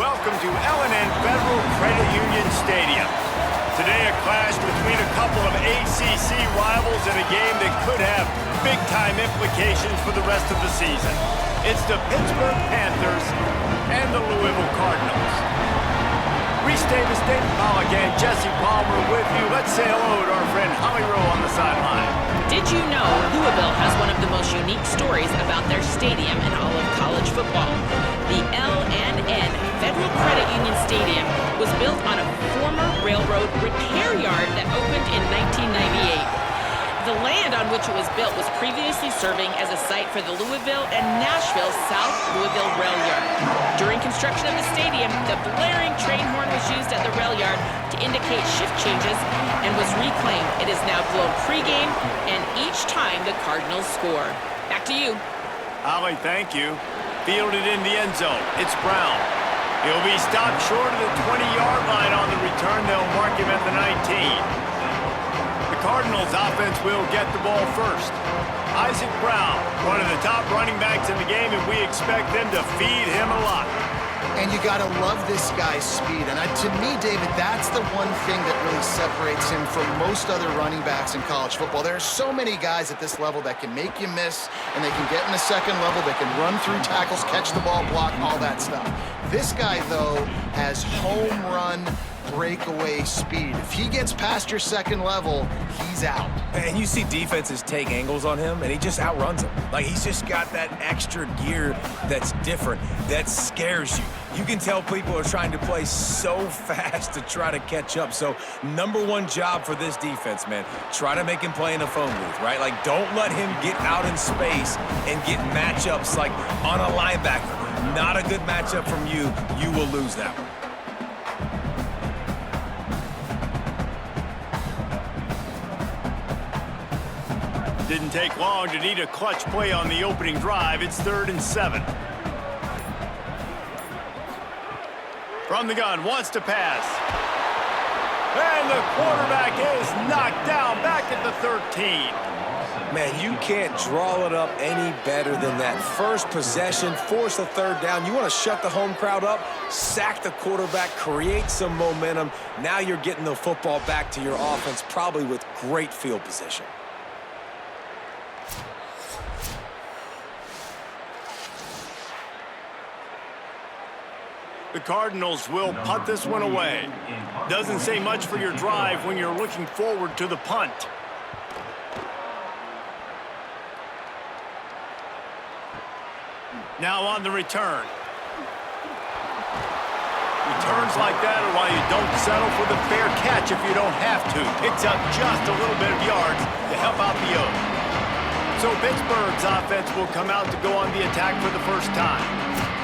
welcome to L&N Federal Credit Union Stadium. Today a clash between a couple of ACC rivals in a game that could have big-time implications for the rest of the season. It's the Pittsburgh Panthers and the Louisville Cardinals. Reese Davis, David Pollack, and Jesse Palmer with you. Let's say hello to our friend Holly Rowe on the sideline. Did you know Louisville has one of the most unique stories about their stadium in all of college football? The L&N Federal Credit Union Stadium was built on a former railroad repair yard that opened in 1998. The land on which it was built was previously serving as a site for the Louisville and Nashville South Louisville Rail Yard. During construction of the stadium, the blaring train horn was used at the rail yard to indicate shift changes and was reclaimed. It is now blown pregame and each time the Cardinals score. Back to you. Holly, thank you. Fielded in the end zone. It's Brown. He'll be stopped short of the 20-yard line on the return. They'll mark him at the 19. The Cardinals offense will get the ball first. Isaac Brown, one of the top running backs in the game, and we expect them to feed him a lot. And you got to love this guy's speed. And to me, David, that's the one thing that really separates him from most other running backs in college football. There are so many guys at this level that can make you miss, and they can get in the second level, they can run through tackles, catch the ball, block, all that stuff. This guy, though, has home run breakaway speed. If he gets past your second level, he's out. And you see defenses take angles on him, and he just outruns them. Like, he's just got that extra gear that's different, that scares you. You can tell people are trying to play so fast to try to catch up. So, number one job for this defense, man, try to make him play in a phone booth, right? Like, don't let him get out in space and get matchups like on a linebacker. Not a good matchup from you. You will lose that one. Didn't take long to need a clutch play on the opening drive. It's 3rd and 7. From the gun, wants to pass. And the quarterback is knocked down back at the 13. Man, you can't draw it up any better than that. First possession, force a third down. You want to shut the home crowd up, sack the quarterback, create some momentum. Now you're getting the football back to your offense, probably with great field position. The Cardinals will punt this one away. Doesn't say much for your drive when you're looking forward to the punt. Now on the return. Returns like that are why you don't settle for the fair catch if you don't have to. Picks up just a little bit of yards to help out the O's. So Pittsburgh's offense will come out to go on the attack for the first time.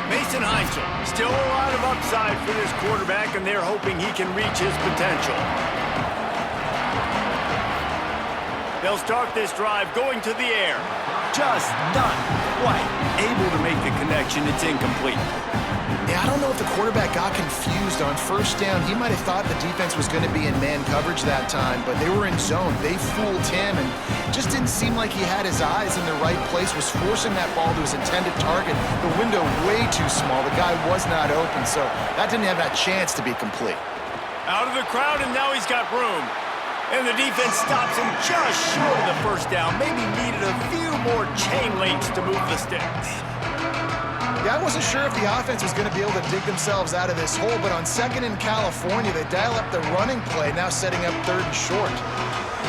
Mason Heinzel, still a lot of upside for this quarterback, and they're hoping he can reach his potential. They'll start this drive going to the air. Just not quite able to make the connection. It's incomplete. Yeah, I don't know if the quarterback got confused on first down. He might have thought the defense was going to be in man coverage that time, but they were in zone. They fooled him, and just didn't seem like he had his eyes in the right place, was forcing that ball to his intended target. The window way too small. The guy was not open, so that didn't have that chance to be complete. Out of the crowd, and now he's got room. And the defense stops him just short of the first down. Maybe needed a few more chain links to move the sticks. Yeah, I wasn't sure if the offense was going to be able to dig themselves out of this hole, but on 2nd in California, they dial up the running play, now setting up 3rd and short.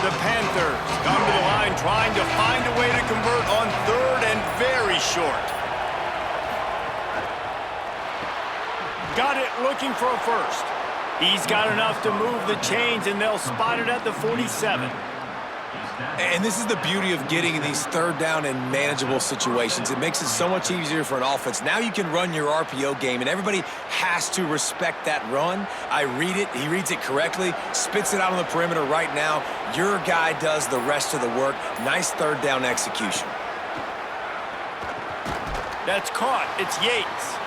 The Panthers come to the line trying to find a way to convert on 3rd and very short. Got it looking for a first. He's got enough to move the chains, and they'll spot it at the 47. And this is the beauty of getting in these 3rd down and manageable situations. It makes it so much easier for an offense. Now you can run your RPO game, and everybody has to respect that run. I read it. He reads it correctly, spits it out on the perimeter right now. Your guy does the rest of the work. Nice 3rd down execution. That's caught. It's Yates.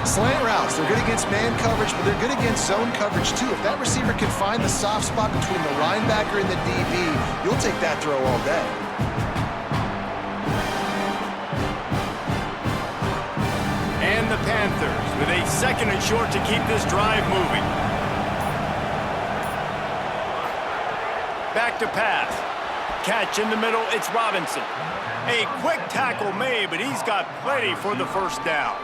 Slant routes, they're good against man coverage, but they're good against zone coverage too. If that receiver can find the soft spot between the linebacker and the DB, you'll take that throw all day. And and the Panthers with a 2nd and short to keep this drive moving. Back to pass. Catch in the middle, it's Robinson. A quick tackle made, but he's got plenty for the first down.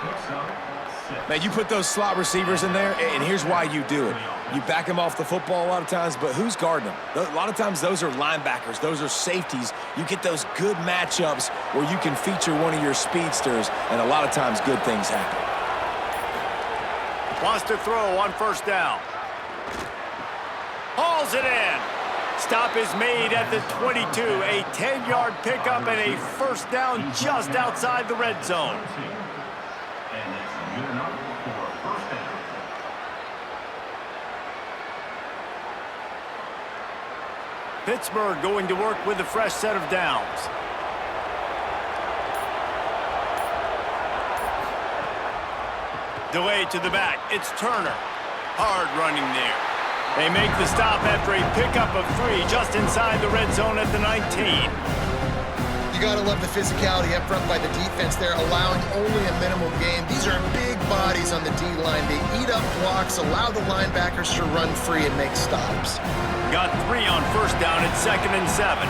Man, you put those slot receivers in there, and here's why you do it. You back them off the football a lot of times, but who's guarding them? A lot of times those are linebackers. Those are safeties. You get those good matchups where you can feature one of your speedsters, and a lot of times good things happen. Wants to throw on first down. Hauls it in. Stop is made at the 22. A 10-yard pickup and a first down just outside the red zone. Pittsburgh going to work with a fresh set of downs. Delay to the back. It's Turner. Hard running there. They make the stop after a pickup of 3 just inside the red zone at the 19. You got to love the physicality up front by the defense there, allowing only a minimal gain. These are big bodies on the D-line. They eat up blocks, allow the linebackers to run free and make stops. Got 3 on first down at 2nd and 7.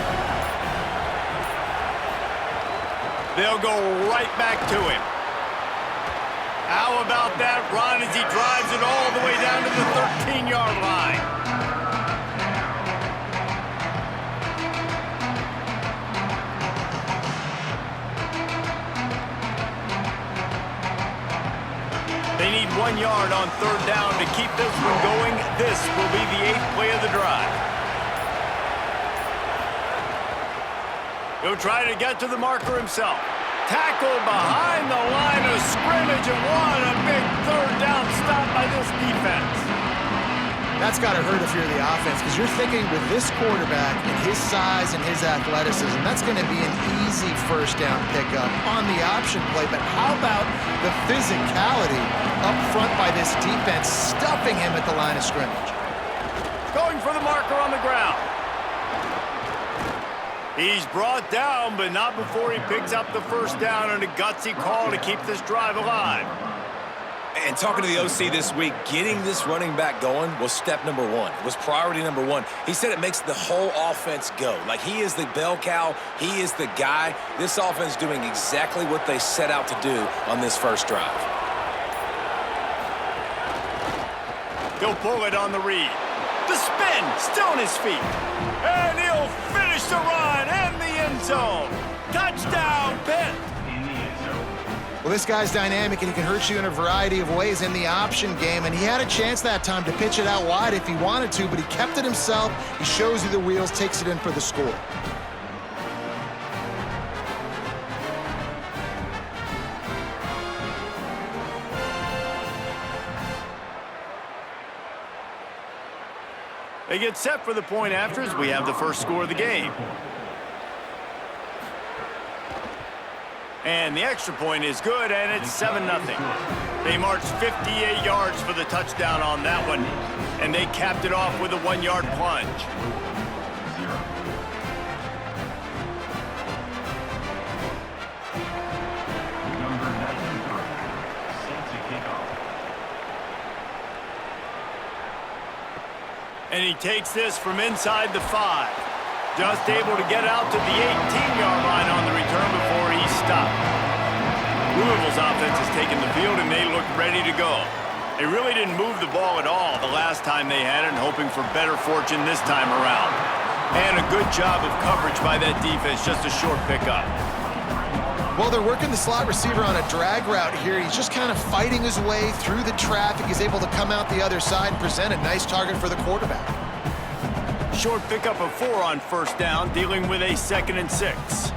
They'll go right back to him. How about that run as he drives it all the way down to the 13-yard line? They need 1 yard on 3rd down to keep this one going. This will be the 8th play of the drive. He'll try to get to the marker himself. Tackle behind the line of scrimmage, and what a big 3rd down stop by this defense. That's got to hurt if you're the offense, because you're thinking with this quarterback and his size and his athleticism, that's going to be an easy first down pickup on the option play. But how about the physicality up front by this defense, stuffing him at the line of scrimmage? Going for the marker on the ground. He's brought down, but not before he picks up the first down, and a gutsy call to keep this drive alive. And talking to the OC this week, getting this running back going was step number 1. It was priority number 1. He said it makes the whole offense go. Like, he is the bell cow. He is the guy. This offense doing exactly what they set out to do on this first drive. He'll pull it on the read. The spin, still on his feet. And he'll finish the run in the end zone. Touchdown, Pitt. Well, this guy's dynamic, and he can hurt you in a variety of ways in the option game, and he had a chance that time to pitch it out wide if he wanted to, but he kept it himself. He shows you the wheels, takes it in for the score. They get set for the point after as we have the first score of the game. And the extra point is good, and it's 7-0. They marched 58 yards for the touchdown on that one, and they capped it off with a 1-yard plunge. And he takes this from inside the 5. Just able to get out to the 18-yard line on the return before he stopped. Louisville's offense has taken the field, and they look ready to go. They really didn't move the ball at all the last time they had it, and hoping for better fortune this time around. And a good job of coverage by that defense, just a short pickup. Well, they're working the slot receiver on a drag route here. He's just kind of fighting his way through the traffic. He's able to come out the other side and present a nice target for the quarterback. Short pickup of 4 on first down, dealing with a 2nd and 6.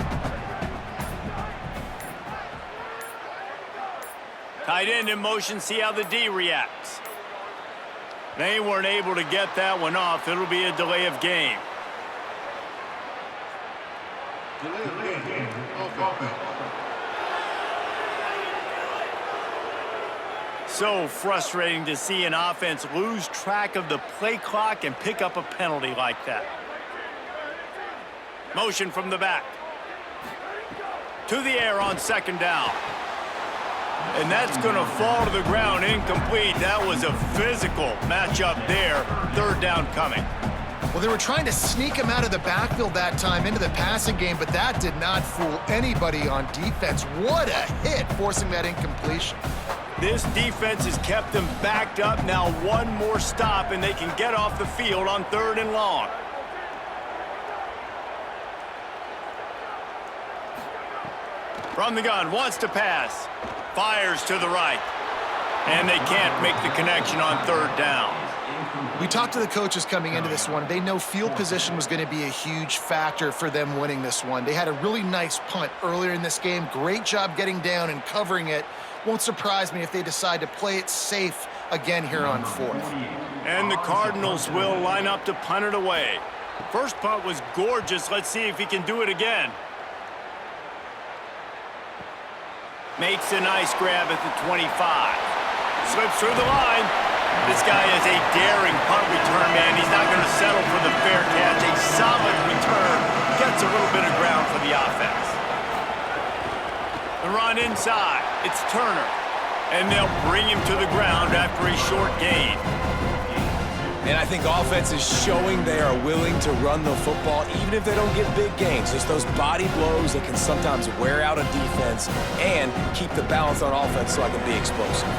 Tight end in motion, see how the D reacts. They weren't able to get that one off. It'll be a delay of game. So frustrating to see an offense lose track of the play clock and pick up a penalty like that. Motion from the back. To the air on 2nd down. And that's going to fall to the ground incomplete. That was a physical matchup there. Third down coming. Well, they were trying to sneak him out of the backfield that time into the passing game, but that did not fool anybody on defense. What a hit, forcing that incompletion. This defense has kept them backed up. Now one more stop, and they can get off the field on 3rd and long. From the gun, wants to pass. Fires to the right. And they can't make the connection on 3rd down. We talked to the coaches coming into this one. They know field position was going to be a huge factor for them winning this one. They had a really nice punt earlier in this game. Great job getting down and covering it. Won't surprise me if they decide to play it safe again here on 4th. And the Cardinals will line up to punt it away. First punt was gorgeous. Let's see if he can do it again. Makes a nice grab at the 25. Slips through the line. This guy is a daring punt return man. He's not going to settle for the fair catch. A solid return. Gets a little bit of ground for the offense. The run inside. It's Turner. And they'll bring him to the ground after a short gain. And I think offense is showing they are willing to run the football, even if they don't get big gains. Just those body blows that can sometimes wear out a defense and keep the balance on offense so I can be explosive.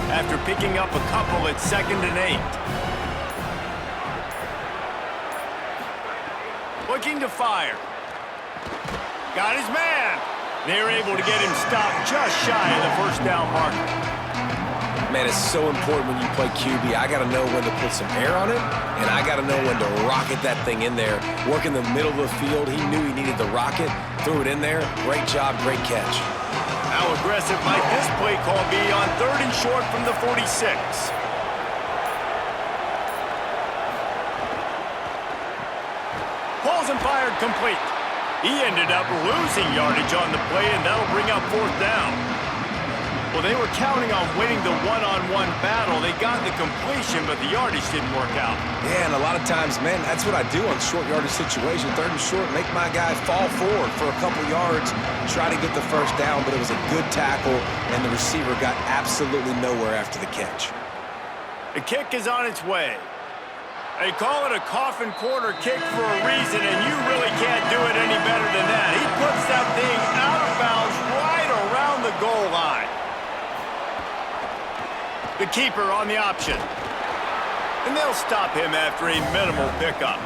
After picking up a couple, it's 2nd and 8. Looking to fire. Got his man. They're able to get him stopped just shy of the 1st down marker. Man, it's so important when you play QB. I got to know when to put some air on it, and I got to know when to rocket that thing in there. Work in the middle of the field. He knew he needed the rocket, threw it in there. Great job, great catch. How aggressive might this play call be on 3rd and short from the 46? Pulls and fired complete. He ended up losing yardage on the play, and that'll bring up 4th down. Well, they were counting on winning the one-on-one battle. They got the completion, but the yardage didn't work out. Yeah, and a lot of times, man, that's what I do on short yardage situation. 3rd and short, make my guy fall forward for a couple yards, try to get the 1st down, but it was a good tackle, and the receiver got absolutely nowhere after the catch. The kick is on its way. They call it a coffin corner kick for a reason, and you really can't do it any better than that. He puts that thing out of bounds right around the goal line. The keeper on the option. And they'll stop him after a minimal pickup.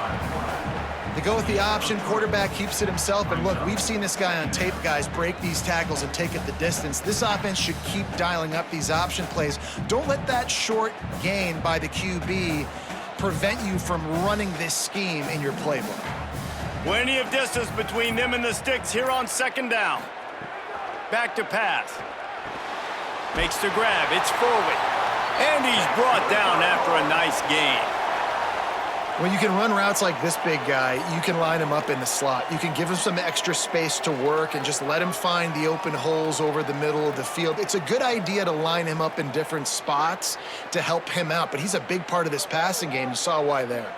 They go with the option. Quarterback keeps it himself. And look, we've seen this guy on tape, guys, break these tackles and take it the distance. This offense should keep dialing up these option plays. Don't let that short gain by the QB prevent you from running this scheme in your playbook. Plenty of distance between them and the sticks here on 2nd down. Back to pass. Makes the grab. It's Foley. And he's brought down after a nice gain. When you can run routes like this big guy, you can line him up in the slot. You can give him some extra space to work and just let him find the open holes over the middle of the field. It's a good idea to line him up in different spots to help him out, but he's a big part of this passing game. You saw why there.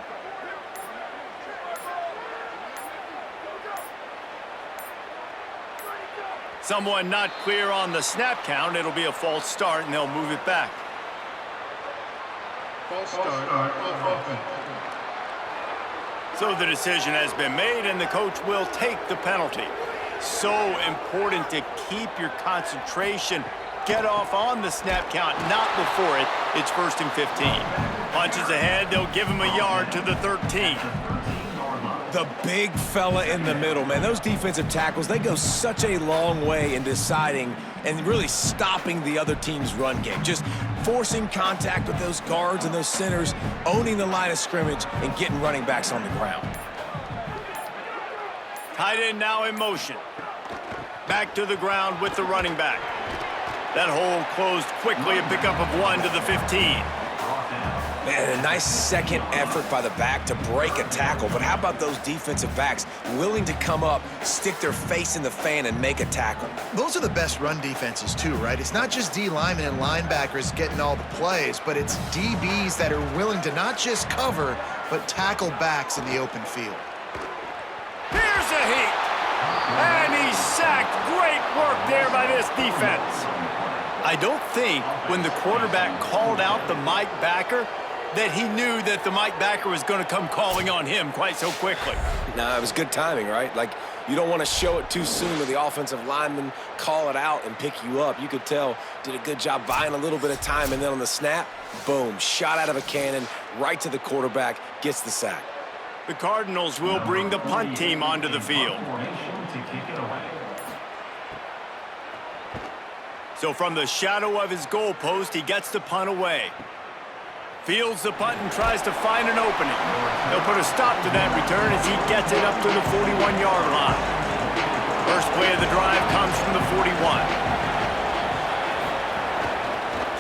Someone not clear on the snap count. It'll be a false start, and they'll move it back. False start. So the decision has been made, and the coach will take the penalty. So important to keep your concentration. Get off on the snap count, not before it. It's 1st and 15. Punches ahead. They'll give him a yard to the 13. The big fella in the middle, man. Those defensive tackles, they go such a long way in deciding and really stopping the other team's run game. Just forcing contact with those guards and those centers, owning the line of scrimmage, and getting running backs on the ground. Tight end now in motion. Back to the ground with the running back. That hole closed quickly, a pickup of 1 to the 15. Man, a nice second effort by the back to break a tackle. But how about those defensive backs willing to come up, stick their face in the fan, and make a tackle? Those are the best run defenses too, right? It's not just D linemen and linebackers getting all the plays, but it's DBs that are willing to not just cover, but tackle backs in the open field. Here's a heat. And he's sacked. Great work there by this defense. I don't think when the quarterback called out the Mike backer that he knew that the Mike backer was going to come calling on him quite so quickly. Nah, it was good timing, right? Like, you don't want to show it too soon to the offensive lineman, call it out and pick you up. You could tell, did a good job buying a little bit of time, and then on the snap, boom, shot out of a cannon, right to the quarterback, gets the sack. The Cardinals will bring the punt team onto the field. So from the shadow of his goalpost, he gets the punt away. Fields the punt and tries to find an opening. He'll put a stop to that return as he gets it up to the 41-yard line. First play of the drive comes from the 41.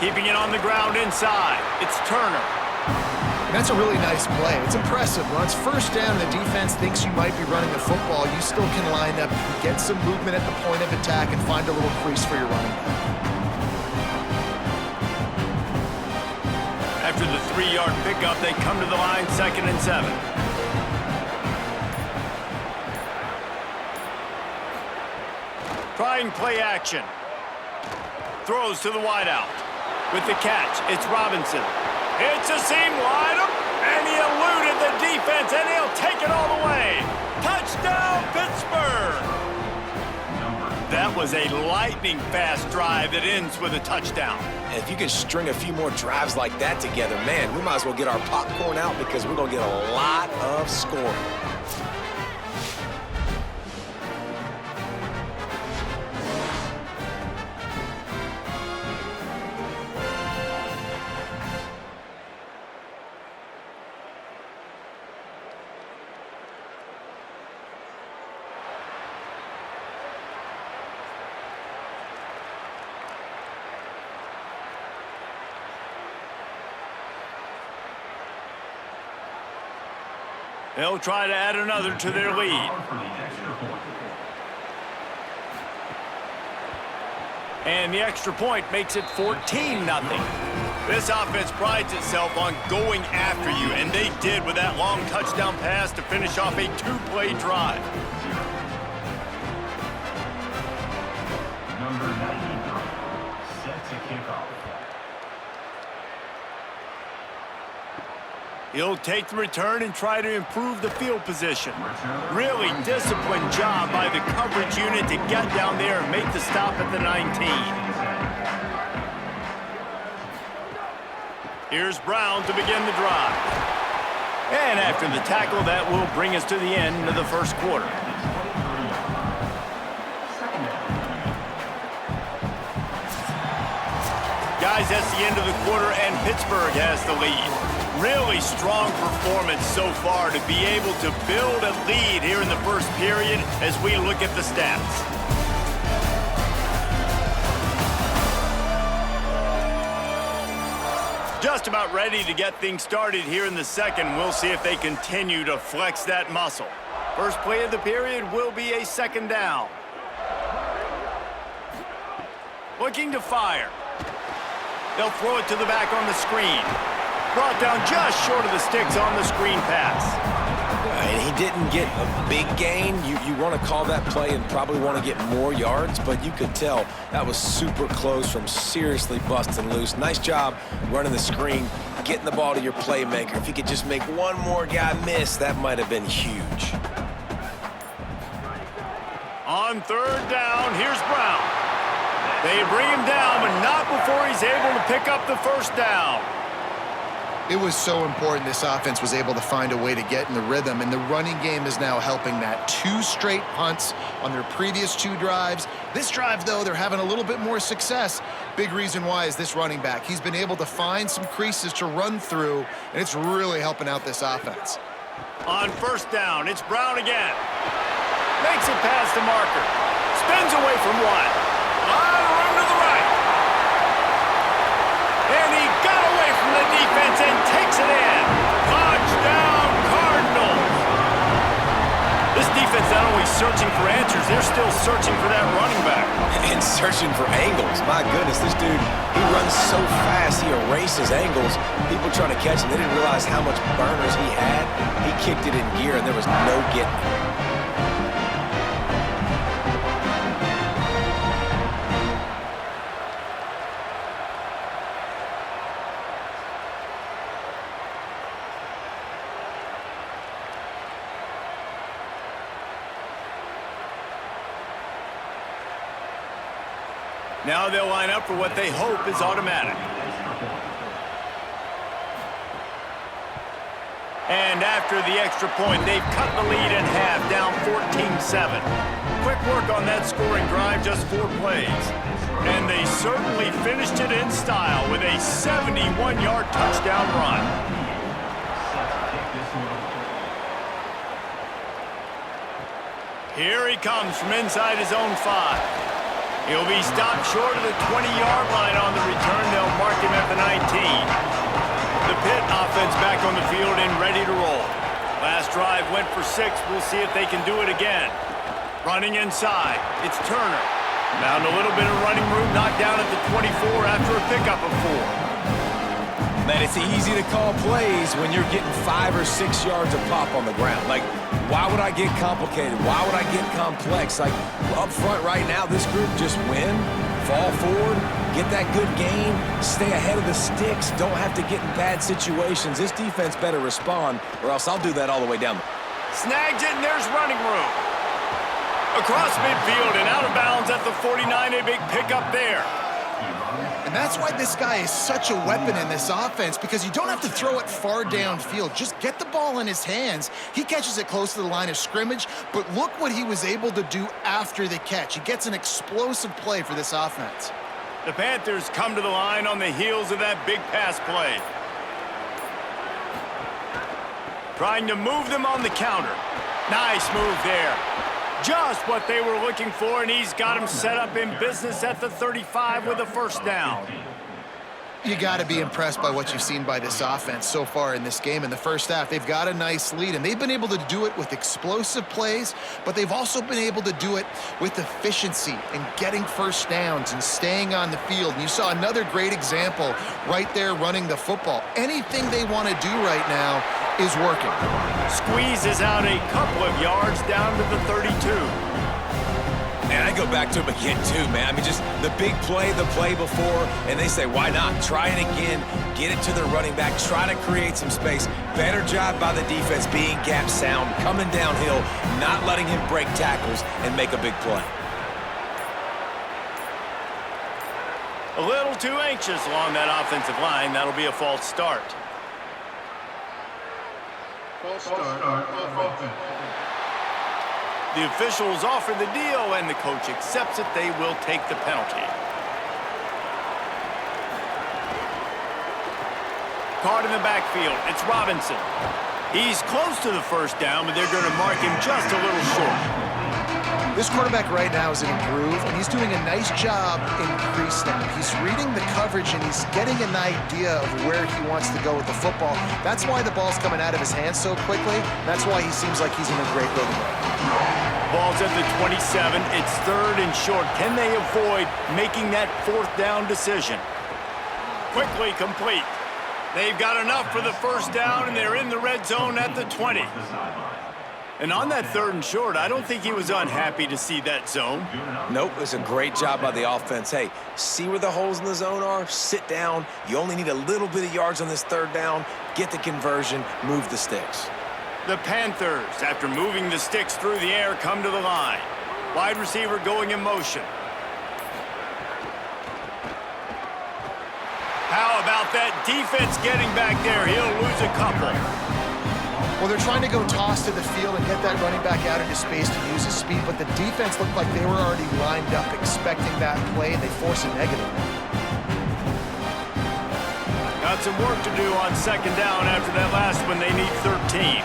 Keeping it on the ground inside, it's Turner. That's a really nice play. It's impressive. When it's first down, the defense thinks you might be running the football. You still can line up, get some movement at the point of attack, and find a little crease for your running back. After the 3-yard pickup, they come to the line, 2nd and 7. Trying play action. Throws to the wideout. With the catch, it's Robinson. It's a seam wide up, and he eluded the defense, and he'll take it all the way. Touchdown, Pittsburgh! That was a lightning-fast drive that ends with a touchdown. And if you can string a few more drives like that together, man, we might as well get our popcorn out because we're going to get a lot of scoring. They'll try to add another to their lead. And the extra point makes it 14-0. This offense prides itself on going after you, and they did with that long touchdown pass to finish off a 2-play drive. Number 93, set to kick off. He'll take the return and try to improve the field position. Really disciplined job by the coverage unit to get down there and make the stop at the 19. Here's Brown to begin the drive. And after the tackle, that will bring us to the end of the first quarter. Guys, that's the end of the quarter, and Pittsburgh has the lead. Really strong performance so far to be able to build a lead here in the first period as we look at the stats. Just about ready to get things started here in the second. We'll see if they continue to flex that muscle. First play of the period will be a 2nd down. Looking to fire. They'll throw it to the back on the screen. Brought down just short of the sticks on the screen pass. And he didn't get a big gain. You want to call that play and probably want to get more yards, but you could tell that was super close from seriously busting loose. Nice job running the screen, getting the ball to your playmaker. If you could just make one more guy miss, that might have been huge. On 3rd down, here's Brown. They bring him down, but not before he's able to pick up the 1st down. It was so important this offense was able to find a way to get in the rhythm, and the running game is now helping that. 2 straight punts on their previous 2 drives. This drive, though, they're having a little bit more success. Big reason why is this running back. He's been able to find some creases to run through, and it's really helping out this offense. On 1st down, it's Brown again. Makes it past the marker. Spins away from one. A lot of room to the right. And he got away from the defense and takes it in. Touchdown, Cardinals. This defense not only searching for answers, they're still searching for that running back. And searching for angles. My goodness, this dude, he runs so fast, he erases angles. People trying to catch him, they didn't realize how much burners he had. He kicked it in gear, and there was no getting it. Now they'll line up for what they hope is automatic. And after the extra point, they've cut the lead in half, down 14-7. Quick work on that scoring drive, just 4 plays. And they certainly finished it in style with a 71-yard touchdown run. Here he comes from inside his own 5. He'll be stopped short of the 20-yard line on the return. They'll mark him at the 19. The Pitt offense back on the field and ready to roll. Last drive went for 6. We'll see if they can do it again. Running inside. It's Turner. Found a little bit of running room, knocked down at the 24 after a pickup of 4. Man, it's easy to call plays when you're getting 5 or 6 yards of pop on the ground. Like, why would I get complicated? Why would I get complex? Like, up front right now, this group just win, fall forward, get that good gain, stay ahead of the sticks, don't have to get in bad situations. This defense better respond, or else I'll do that all the way down. Snags it, and there's running room. Across midfield and out of bounds at the 49, a big pickup there. And that's why this guy is such a weapon in this offense, because you don't have to throw it far downfield. Just get the ball in his hands. He catches it close to the line of scrimmage, but look what he was able to do after the catch. He gets an explosive play for this offense. The Panthers come to the line on the heels of that big pass play. Trying to move them on the counter. Nice move there. Just what they were looking for, and he's got him set up in business at the 35 with a first down. You got to be impressed by what you've seen by this offense so far in this game. In the first half, they've got a nice lead, and they've been able to do it with explosive plays, but they've also been able to do it with efficiency and getting first downs and staying on the field. And you saw another great example right there running the football. Anything they want to do right now is working. Squeezes out a couple of yards down to the 32. And I go back to him again, too, man. I mean, just the big play, the play before, and they say, why not? Try it again, get it to their running back, try to create some space. Better job by the defense being gap sound, coming downhill, not letting him break tackles and make a big play. A little too anxious along that offensive line. That'll be a false start. False start. Offense. The officials offer the deal, and the coach accepts it. They will take the penalty. Caught in the backfield. It's Robinson. He's close to the first down, but they're going to mark him just a little short. This quarterback right now is in a groove, and he's doing a nice job in pre-snap. He's reading the coverage, and he's getting an idea of where he wants to go with the football. That's why the ball's coming out of his hands so quickly. That's why he seems like he's in a great rhythm. Ball's at the 27. It's 3rd and short. Can they avoid making that 4th down decision? Quickly complete. They've got enough for the first down, and they're in the red zone at the 20. And on that 3rd and short, I don't think he was unhappy to see that zone. Nope, it was a great job by the offense. Hey, see where the holes in the zone are? Sit down. You only need a little bit of yards on this 3rd down. Get the conversion. Move the sticks. The Panthers, after moving the sticks through the air, come to the line. Wide receiver going in motion. How about that defense getting back there? He'll lose a couple. Well, they're trying to go toss to the field and get that running back out into space to use his speed, but the defense looked like they were already lined up expecting that play, and they force a negative. Got some work to do on 2nd down after that last one. They need 13.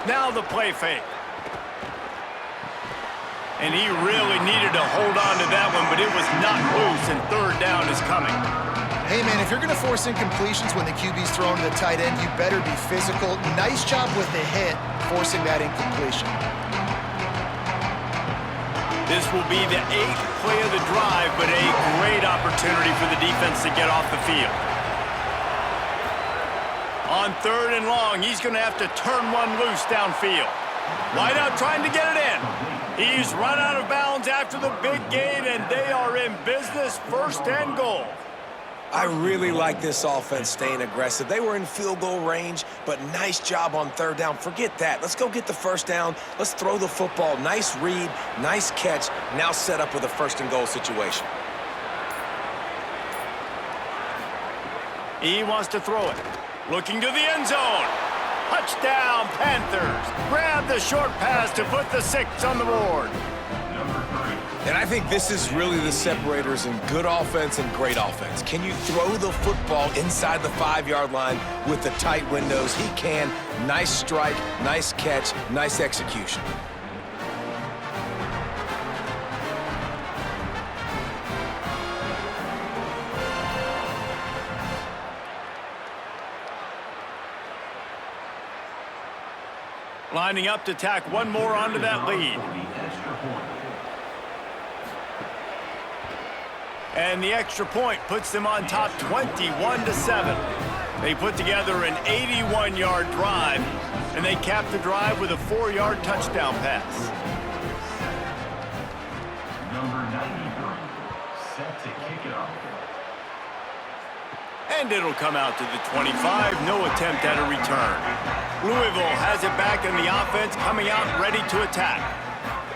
Now the play fake. And he really needed to hold on to that one, but it was not loose, and 3rd down is coming. Hey, man, if you're going to force incompletions when the QB's thrown to the tight end, you better be physical. Nice job with the hit, forcing that incompletion. This will be the 8th play of the drive, but a great opportunity for the defense to get off the field. On 3rd and long, he's going to have to turn one loose downfield. Wideout trying to get it in. He's run out of bounds after the big gain, and they are in business, 1st and goal. I really like this offense staying aggressive. They were in field goal range, but nice job on third down. Forget that. Let's go get the first down. Let's throw the football. Nice read, nice catch. Now set up with a first and goal situation. He wants to throw it. Looking to the end zone. Touchdown, Panthers. Grab the short pass to put the 6 on the board. And I think this is really the separators in good offense and great offense. Can you throw the football inside the 5-yard line with the tight windows? He can. Nice strike, nice catch, nice execution. Lining up to tack one more onto that lead. And the extra point puts them on top 21-7. They put together an 81-yard drive, and they cap the drive with a 4-yard touchdown pass. Number 93, set to kick it off. And it'll come out to the 25. No attempt at a return. Louisville has it back in the offense, coming out ready to attack.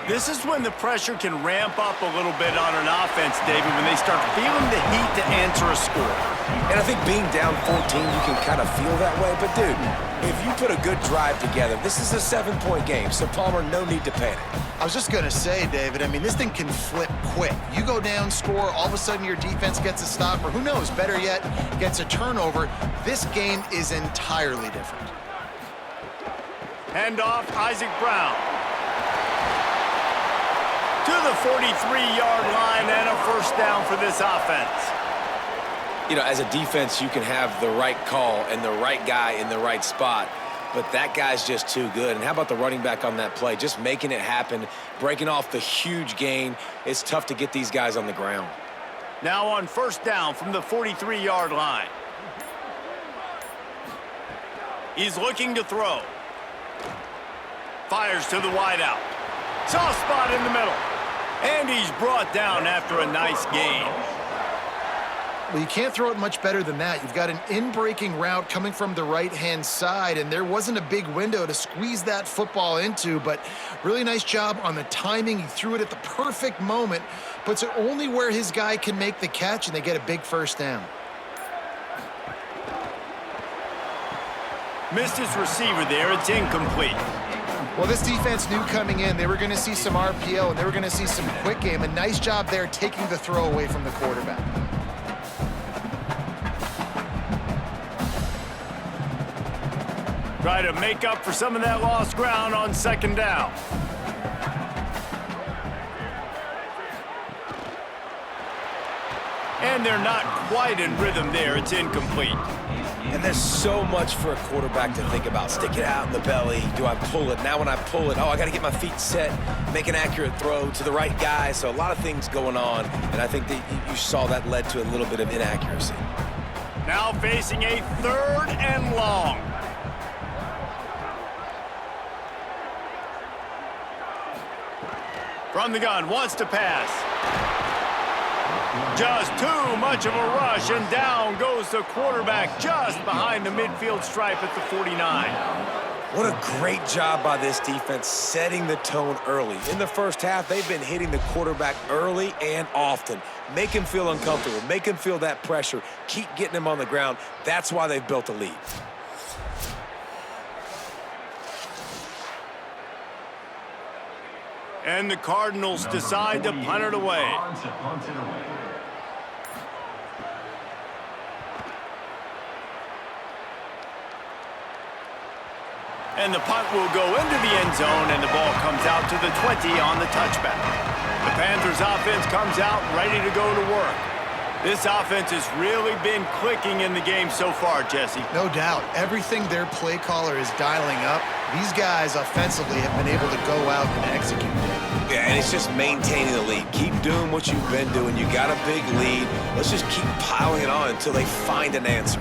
This is when the pressure can ramp up a little bit on an offense, David, when they start feeling the heat to answer a score. And I think being down 14, you can kind of feel that way. But, dude, if you put a good drive together, this is a 7-point game, so, Palmer, no need to panic. I was just going to say, David, I mean, this thing can flip quick. You go down, score, all of a sudden your defense gets a stop, or who knows, better yet, gets a turnover. This game is entirely different. Handoff, Isaac Brown. To the 43-yard line and a first down for this offense. You know, as a defense, you can have the right call and the right guy in the right spot, but that guy's just too good. And how about the running back on that play? Just making it happen, breaking off the huge gain. It's tough to get these guys on the ground. Now on first down from the 43-yard line. He's looking to throw. Fires to the wideout. Soft spot in the middle. And he's brought down after a nice gain. Well, you can't throw it much better than that. You've got an in-breaking route coming from the right-hand side, and there wasn't a big window to squeeze that football into, but really nice job on the timing. He threw it at the perfect moment, puts it only where his guy can make the catch, and they get a big first down. Missed his receiver there. It's incomplete. Well, this defense knew coming in they were going to see some RPO, and they were going to see some quick game. A nice job there taking the throw away from the quarterback. Try to make up for some of that lost ground on second down. And they're not quite in rhythm there. It's incomplete. And there's so much for a quarterback to think about. Stick it out in the belly. Do I pull it? Now when I pull it, oh, I got to get my feet set, make an accurate throw to the right guy. So a lot of things going on, and I think that you saw that led to a little bit of inaccuracy. Now facing a 3rd and long. From the gun, wants to pass. Just too much of a rush, and down goes the quarterback just behind the midfield stripe at the 49. What a great job by this defense setting the tone early. In the first half, they've been hitting the quarterback early and often. Make him feel uncomfortable. Make him feel that pressure. Keep getting him on the ground. That's why they've built a lead. And the Cardinals decide to punt it away. And the punt will go into the end zone, and the ball comes out to the 20 on the touchback. The Panthers offense comes out ready to go to work. This offense has really been clicking in the game so far, Jesse. No doubt. Everything their play caller is dialing up, these guys offensively have been able to go out and execute. Yeah, and it's just maintaining the lead. Keep doing what you've been doing. You got a big lead. Let's just keep piling it on until they find an answer.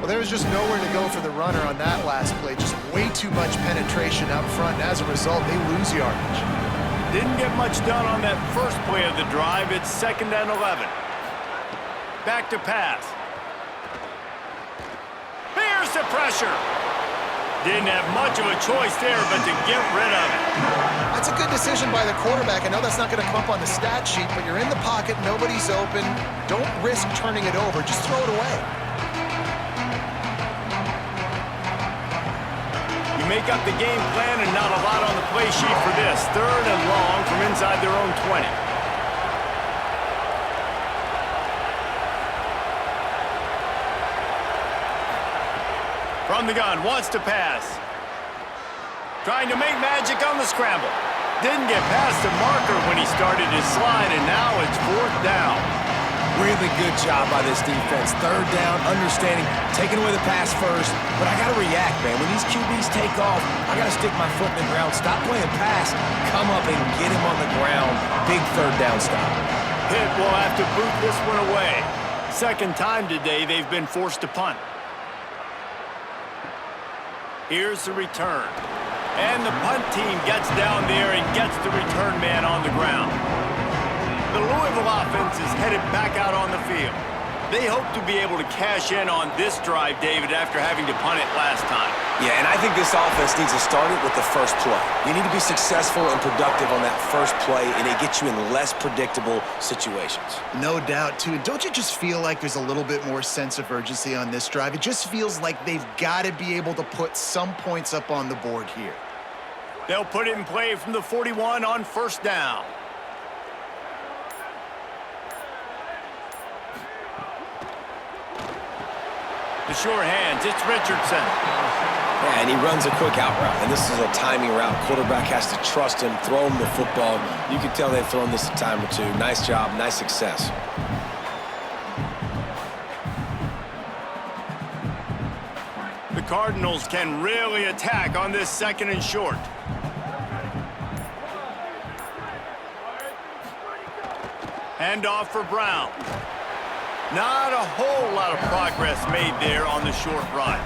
Well, there was just nowhere to go for the runner on that last play. Just way too much penetration up front, and as a result, they lose yardage. Didn't get much done on that first play of the drive. It's 2nd and 11. Back to pass. Here's the pressure. Didn't have much of a choice there, but to get rid of it. That's a good decision by the quarterback. I know that's not going to come up on the stat sheet, but you're in the pocket, nobody's open. Don't risk turning it over. Just throw it away. You make up the game plan and not a lot on the play sheet for this. 3rd and long from inside their own 20. From the gun, wants to pass. Trying to make magic on the scramble. Didn't get past the marker when he started his slide, and now it's 4th down. Really good job by this defense. 3rd down, understanding, taking away the pass first. But I got to react, man. When these QBs take off, I got to stick my foot in the ground. Stop playing pass. Come up and get him on the ground. Big 3rd down stop. Pitt will have to boot this one away. 2nd time today they've been forced to punt. Here's the return. And the punt team gets down there and gets the return man on the ground. The Louisville offense is headed back out on the field. They hope to be able to cash in on this drive, David, after having to punt it last time. Yeah, and I think this offense needs to start it with the first play. You need to be successful and productive on that first play, and it gets you in less predictable situations. No doubt, too. And don't you just feel like there's a little bit more sense of urgency on this drive? It just feels like they've got to be able to put some points up on the board here. They'll put it in play from the 41 on 1st down. The sure hands, it's Richardson. Yeah, and he runs a quick out route, and this is a timing route. Quarterback has to trust him, throw him the football. You can tell they've thrown this a time or two. Nice job, nice success. The Cardinals can really attack on this 2nd and short. Handoff for Brown. Not a whole lot of progress made there on the short run.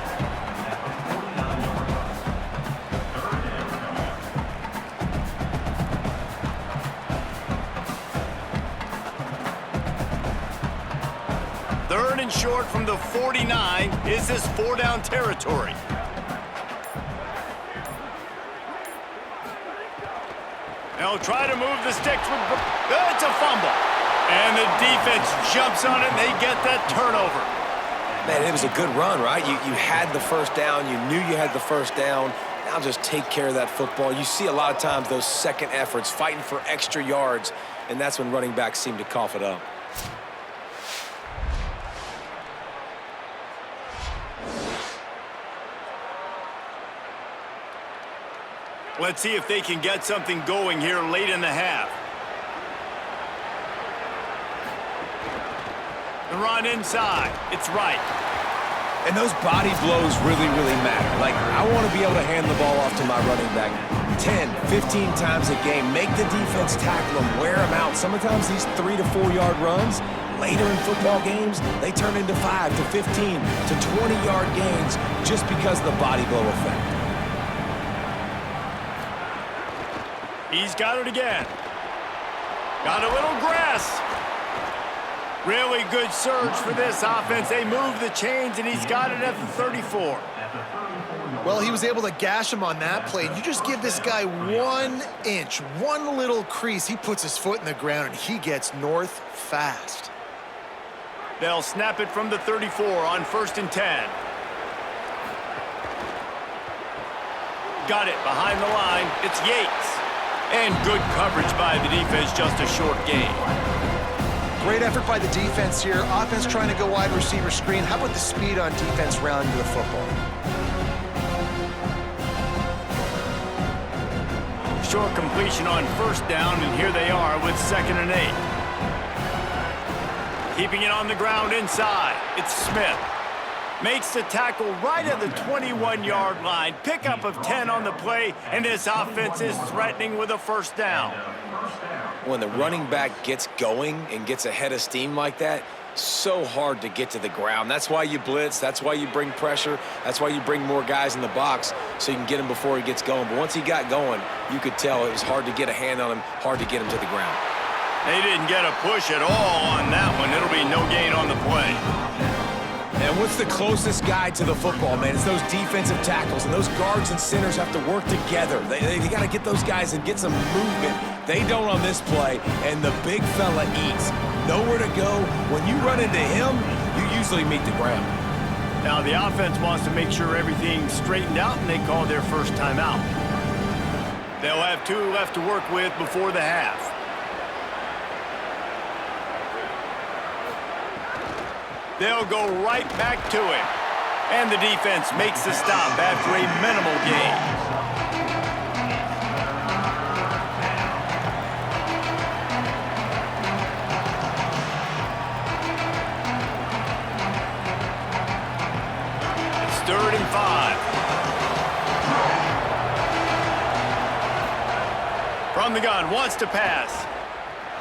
Third and short from the 49. Is this 4-down territory? They'll try to move the sticks with... It's a fumble. And the defense jumps on it, and they get that turnover. Man, it was a good run, right? You had the 1st down. You knew you had the 1st down. Now just take care of that football. You see a lot of times those second efforts, fighting for extra yards, and that's when running backs seem to cough it up. Let's see if they can get something going here late in the half. The run inside. It's right. And those body blows really, really matter. Like, I want to be able to hand the ball off to my running back 10, 15 times a game. Make the defense tackle them, wear them out. Sometimes these 3 to 4 yard runs, later in football games, they turn into 5 to 15 to 20 yard gains just because of the body blow effect. He's got it again. Got a little grass. Really good surge for this offense. They move the chains, and he's got it at the 34. Well, he was able to gash him on that play. You just give this guy 1 inch, one little crease. He puts his foot in the ground, and he gets north fast. They'll snap it from the 34 on 1st and 10. Got it behind the line. It's Yates. And good coverage by the defense, just a short gain. Great effort by the defense here. Offense trying to go wide receiver screen. How about the speed on defense rounding to the football? Short completion on 1st down, and here they are with 2nd and 8. Keeping it on the ground inside. It's Smith. Makes the tackle right at the 21-yard line. Pickup of 10 on the play, and this offense is threatening with a 1st down. When the running back gets going and gets ahead of steam like that, so hard to get to the ground. That's why you blitz. That's why you bring pressure. That's why you bring more guys in the box so you can get him before he gets going. But once he got going, you could tell it was hard to get a hand on him, hard to get him to the ground. They didn't get a push at all on that one. It'll be no gain on the play. And what's the closest guy to the football, man? It's those defensive tackles, and those guards and centers have to work together. They got to get those guys and get some movement. They don't on this play, and the big fella eats. Nowhere to go. When you run into him, you usually meet the ground. Now the offense wants to make sure everything's straightened out, and they call their first timeout. They'll have 2 left to work with before the half. They'll go right back to it. And the defense makes the stop after a minimal gain. It's 3rd and 5. From the gun, wants to pass.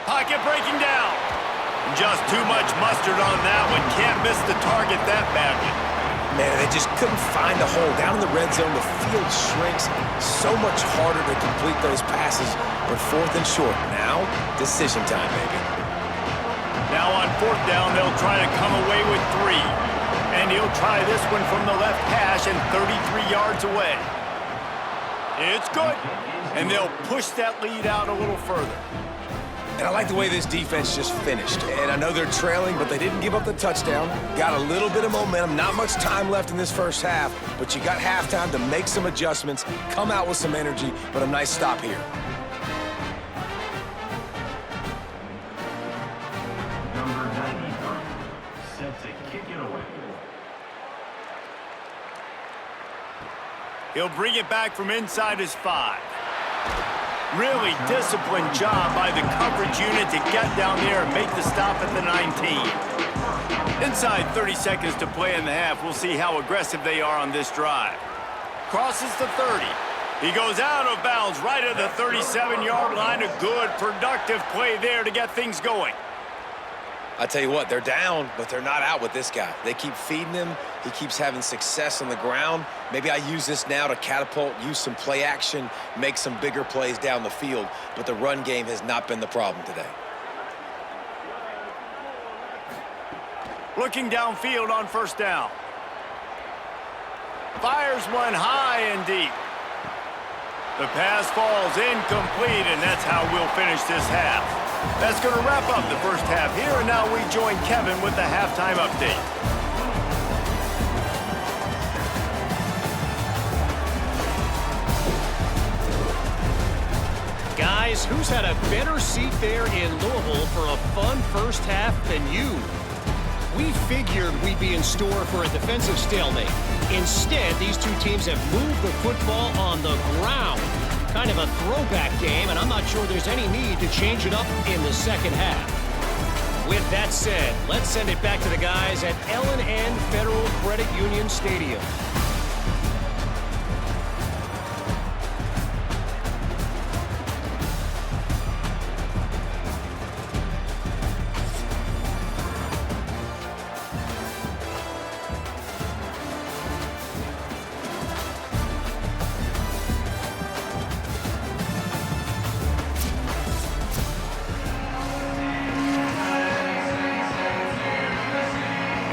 Pocket breaking down. Just too much mustard on that one. Can't miss the target that badly. Man, they just couldn't find a hole. Down in the red zone, the field shrinks. So much harder to complete those passes. But 4th and short. Now, decision time, baby. Now on 4th down, they'll try to come away with 3. And he'll try this one from the left hash and 33 yards away. It's good. And they'll push that lead out a little further. And I like the way this defense just finished. And I know they're trailing, but they didn't give up the touchdown. Got a little bit of momentum. Not much time left in this first half, but you got halftime to make some adjustments, come out with some energy, but a nice stop here. Number 93, set to kick it away. He'll bring it back from inside his 5. Really disciplined job by the coverage unit to get down there and make the stop at the 19. Inside 30 seconds to play in the half. We'll see how aggressive they are on this drive. Crosses the 30. He goes out of bounds right at the 37-yard line. A good, productive play there to get things going. I tell you what, they're down, but they're not out with this guy. They keep feeding him. He keeps having success on the ground. Maybe I use this now to catapult, use some play action, make some bigger plays down the field, but the run game has not been the problem today. Looking downfield on 1st down. Fires one high and deep. The pass falls incomplete, and that's how we'll finish this half. That's going to wrap up the first half here, and now we join Kevin with the halftime update. Guys, who's had a better seat there in Louisville for a fun first half than you? We figured we'd be in store for a defensive stalemate. Instead, these two teams have moved the football on the ground. Kind of a throwback game, and I'm not sure there's any need to change it up in the second half. With that said, let's send it back to the guys at L&N Federal Credit Union Stadium.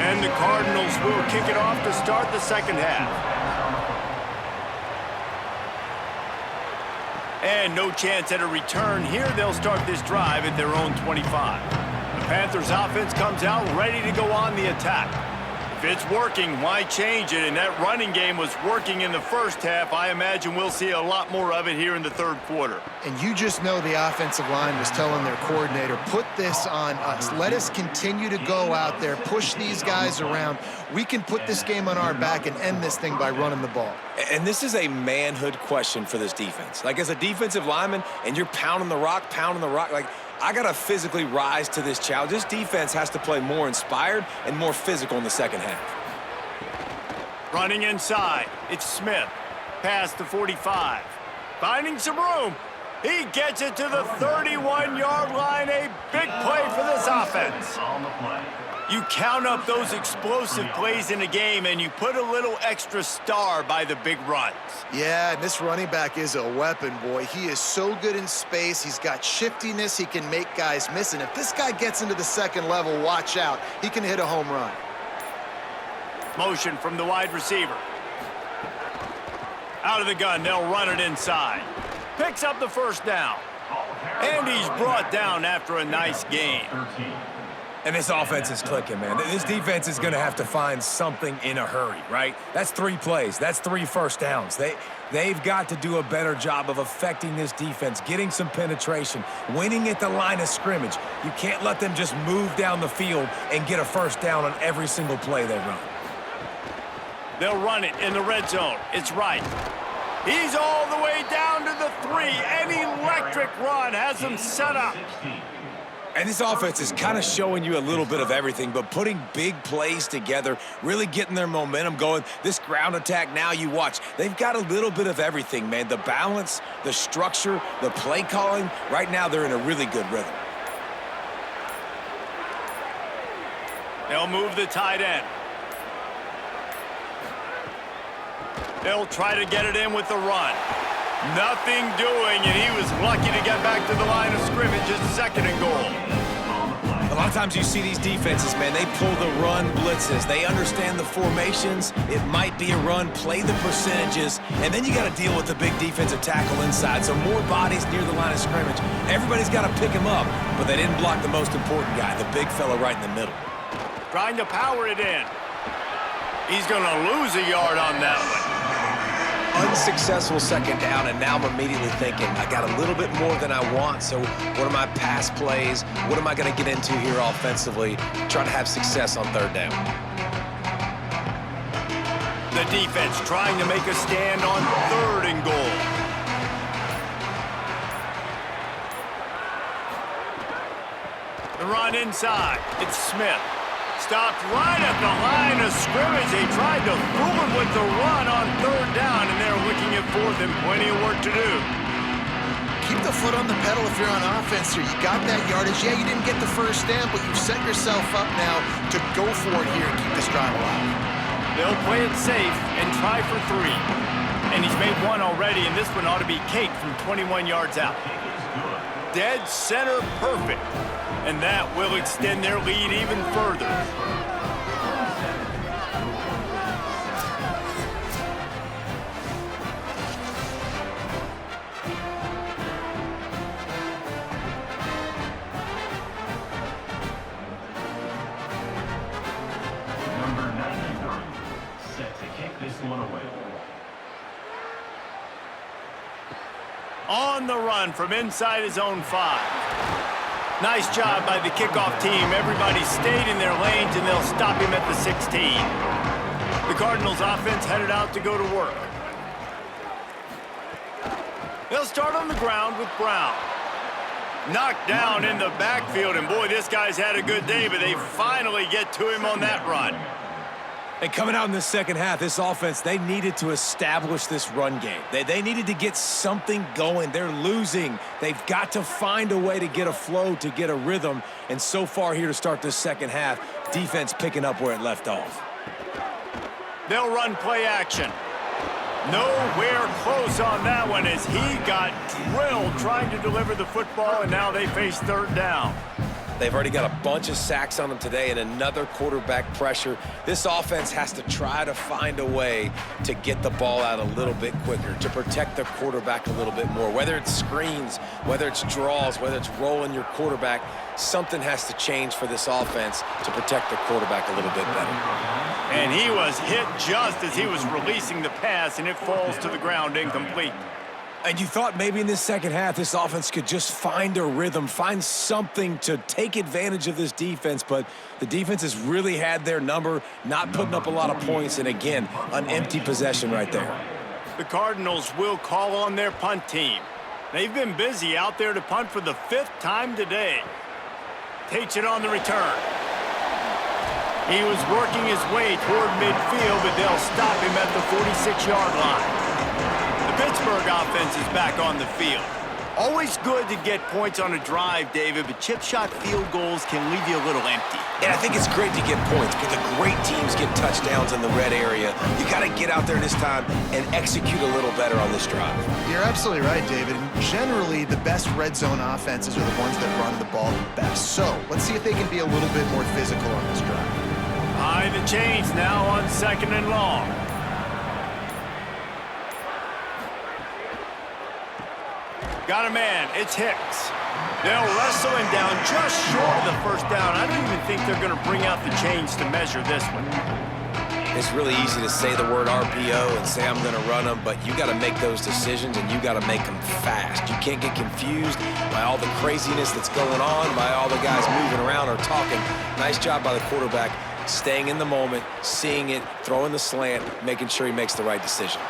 And the Cardinals will kick it off to start the second half. And no chance at a return here. They'll start this drive at their own 25. The Panthers offense comes out ready to go on the attack. If it's working, why change it? And that running game was working in the first half. I imagine we'll see a lot more of it here in the third quarter. And you just know the offensive line was telling their coordinator, put this on us. Let us continue to go out there, push these guys around. We can put this game on our back and end this thing by running the ball. And this is a manhood question for this defense. Like, as a defensive lineman, and you're pounding the rock, like, I got to physically rise to this challenge. This defense has to play more inspired and more physical in the second half. Running inside, it's Smith. Past the 45. Finding some room. He gets it to the 31-yard line. A big play for this offense. On the play. You count up those explosive plays in a game, and you put a little extra star by the big runs. Yeah, and this running back is a weapon, boy. He is so good in space. He's got shiftiness. He can make guys miss. And if this guy gets into the second level, watch out. He can hit a home run. Motion from the wide receiver. Out of the gun, they'll run it inside. Picks up the first down. And he's brought down after a nice gain. And this offense is clicking, man. This defense is going to have to find something in a hurry, right? That's 3 plays. That's 3 first downs. They've got to do a better job of affecting this defense, getting some penetration, winning at the line of scrimmage. You can't let them just move down the field and get a first down on every single play they run. They'll run it in the red zone. It's right. He's all the way down to the 3. An electric run has him set up. And this offense is kind of showing you a little bit of everything, but putting big plays together, really getting their momentum going. This ground attack now, you watch, they've got a little bit of everything, man. The balance, the structure, the play calling. Right now, they're in a really good rhythm. They'll move the tight end. They'll try to get it in with the run. Nothing doing, and he was lucky to get back to the line of scrimmage. It's 2nd and goal. A lot of times you see these defenses, man, they pull the run blitzes. They understand the formations. It might be a run, play the percentages, and then you got to deal with the big defensive tackle inside. So more bodies near the line of scrimmage. Everybody's got to pick him up, but they didn't block the most important guy, the big fella right in the middle. Trying to power it in. He's going to lose a yard on that one. Unsuccessful 2nd down, and now I'm immediately thinking, I got a little bit more than I want, so what are my pass plays? What am I going to get into here offensively? Trying to have success on 3rd down. The defense trying to make a stand on 3rd and goal. The run inside. It's Smith. Stopped right at the line of scrimmage. They tried to fool him with the run on 3rd down, and they're looking at 4th and plenty of work to do. Keep the foot on the pedal if you're on offense here. You got that yardage. Yeah, you didn't get the first down, but you've set yourself up now to go for it here and keep this drive alive. They'll play it safe and try for 3. And he's made 1 already, and this one ought to be cake from 21 yards out. Dead center perfect. And that will extend their lead even further. Number 93, set to kick this one away. On the run from inside his own 5. Nice job by the kickoff team. Everybody stayed in their lanes, and they'll stop him at the 16. The Cardinals offense headed out to go to work. They'll start on the ground with Brown. Knocked down in the backfield, and boy, this guy's had a good day, but they finally get to him on that run. And coming out in the 2nd half, this offense, they needed to establish this run game. They needed to get something going. They're losing. They've got to find a way to get a flow, to get a rhythm. And so far here to start this 2nd half, defense picking up where it left off. They'll run play action. Nowhere close on that one as he got drilled trying to deliver the football, and now they face 3rd down. They've already got a bunch of sacks on them today and another quarterback pressure. This offense has to try to find a way to get the ball out a little bit quicker, to protect their quarterback a little bit more. Whether it's screens, whether it's draws, whether it's rolling your quarterback, something has to change for this offense to protect the quarterback a little bit better. And he was hit just as he was releasing the pass, and it falls to the ground incomplete. And you thought maybe in this 2nd half, this offense could just find a rhythm, find something to take advantage of this defense, but the defense has really had their number, not putting up a lot of points, and again, an empty possession right there. The Cardinals will call on their punt team. They've been busy out there to punt for the 5th time today. Takes it on the return. He was working his way toward midfield, but they'll stop him at the 46-yard line. The Pittsburgh offense is back on the field. Always good to get points on a drive, David, but chip shot field goals can leave you a little empty. And I think it's great to get points, but the great teams get touchdowns in the red area. You got to get out there this time and execute a little better on this drive. You're absolutely right, David. And generally, the best red zone offenses are the ones that run the ball the best. So let's see if they can be a little bit more physical on this drive. High the chains now on 2nd and long. Got a man. It's Hicks. They'll wrestle him down just short of the first down. I don't even think they're going to bring out the chains to measure this one. It's really easy to say the word RPO and say I'm going to run them, but you got to make those decisions and you got to make them fast. You can't get confused by all the craziness that's going on, by all the guys moving around or talking. Nice job by the quarterback, staying in the moment, seeing it, throwing the slant, making sure he makes the right decision.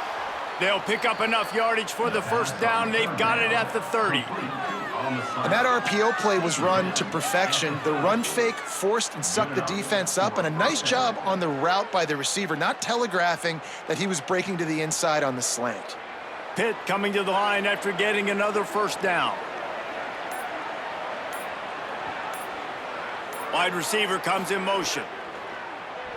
They'll pick up enough yardage for the first down. They've got it at the 30. And that RPO play was run to perfection. The run fake forced and sucked the defense up, and a nice job on the route by the receiver, not telegraphing that he was breaking to the inside on the slant. Pitt coming to the line after getting another first down. Wide receiver comes in motion.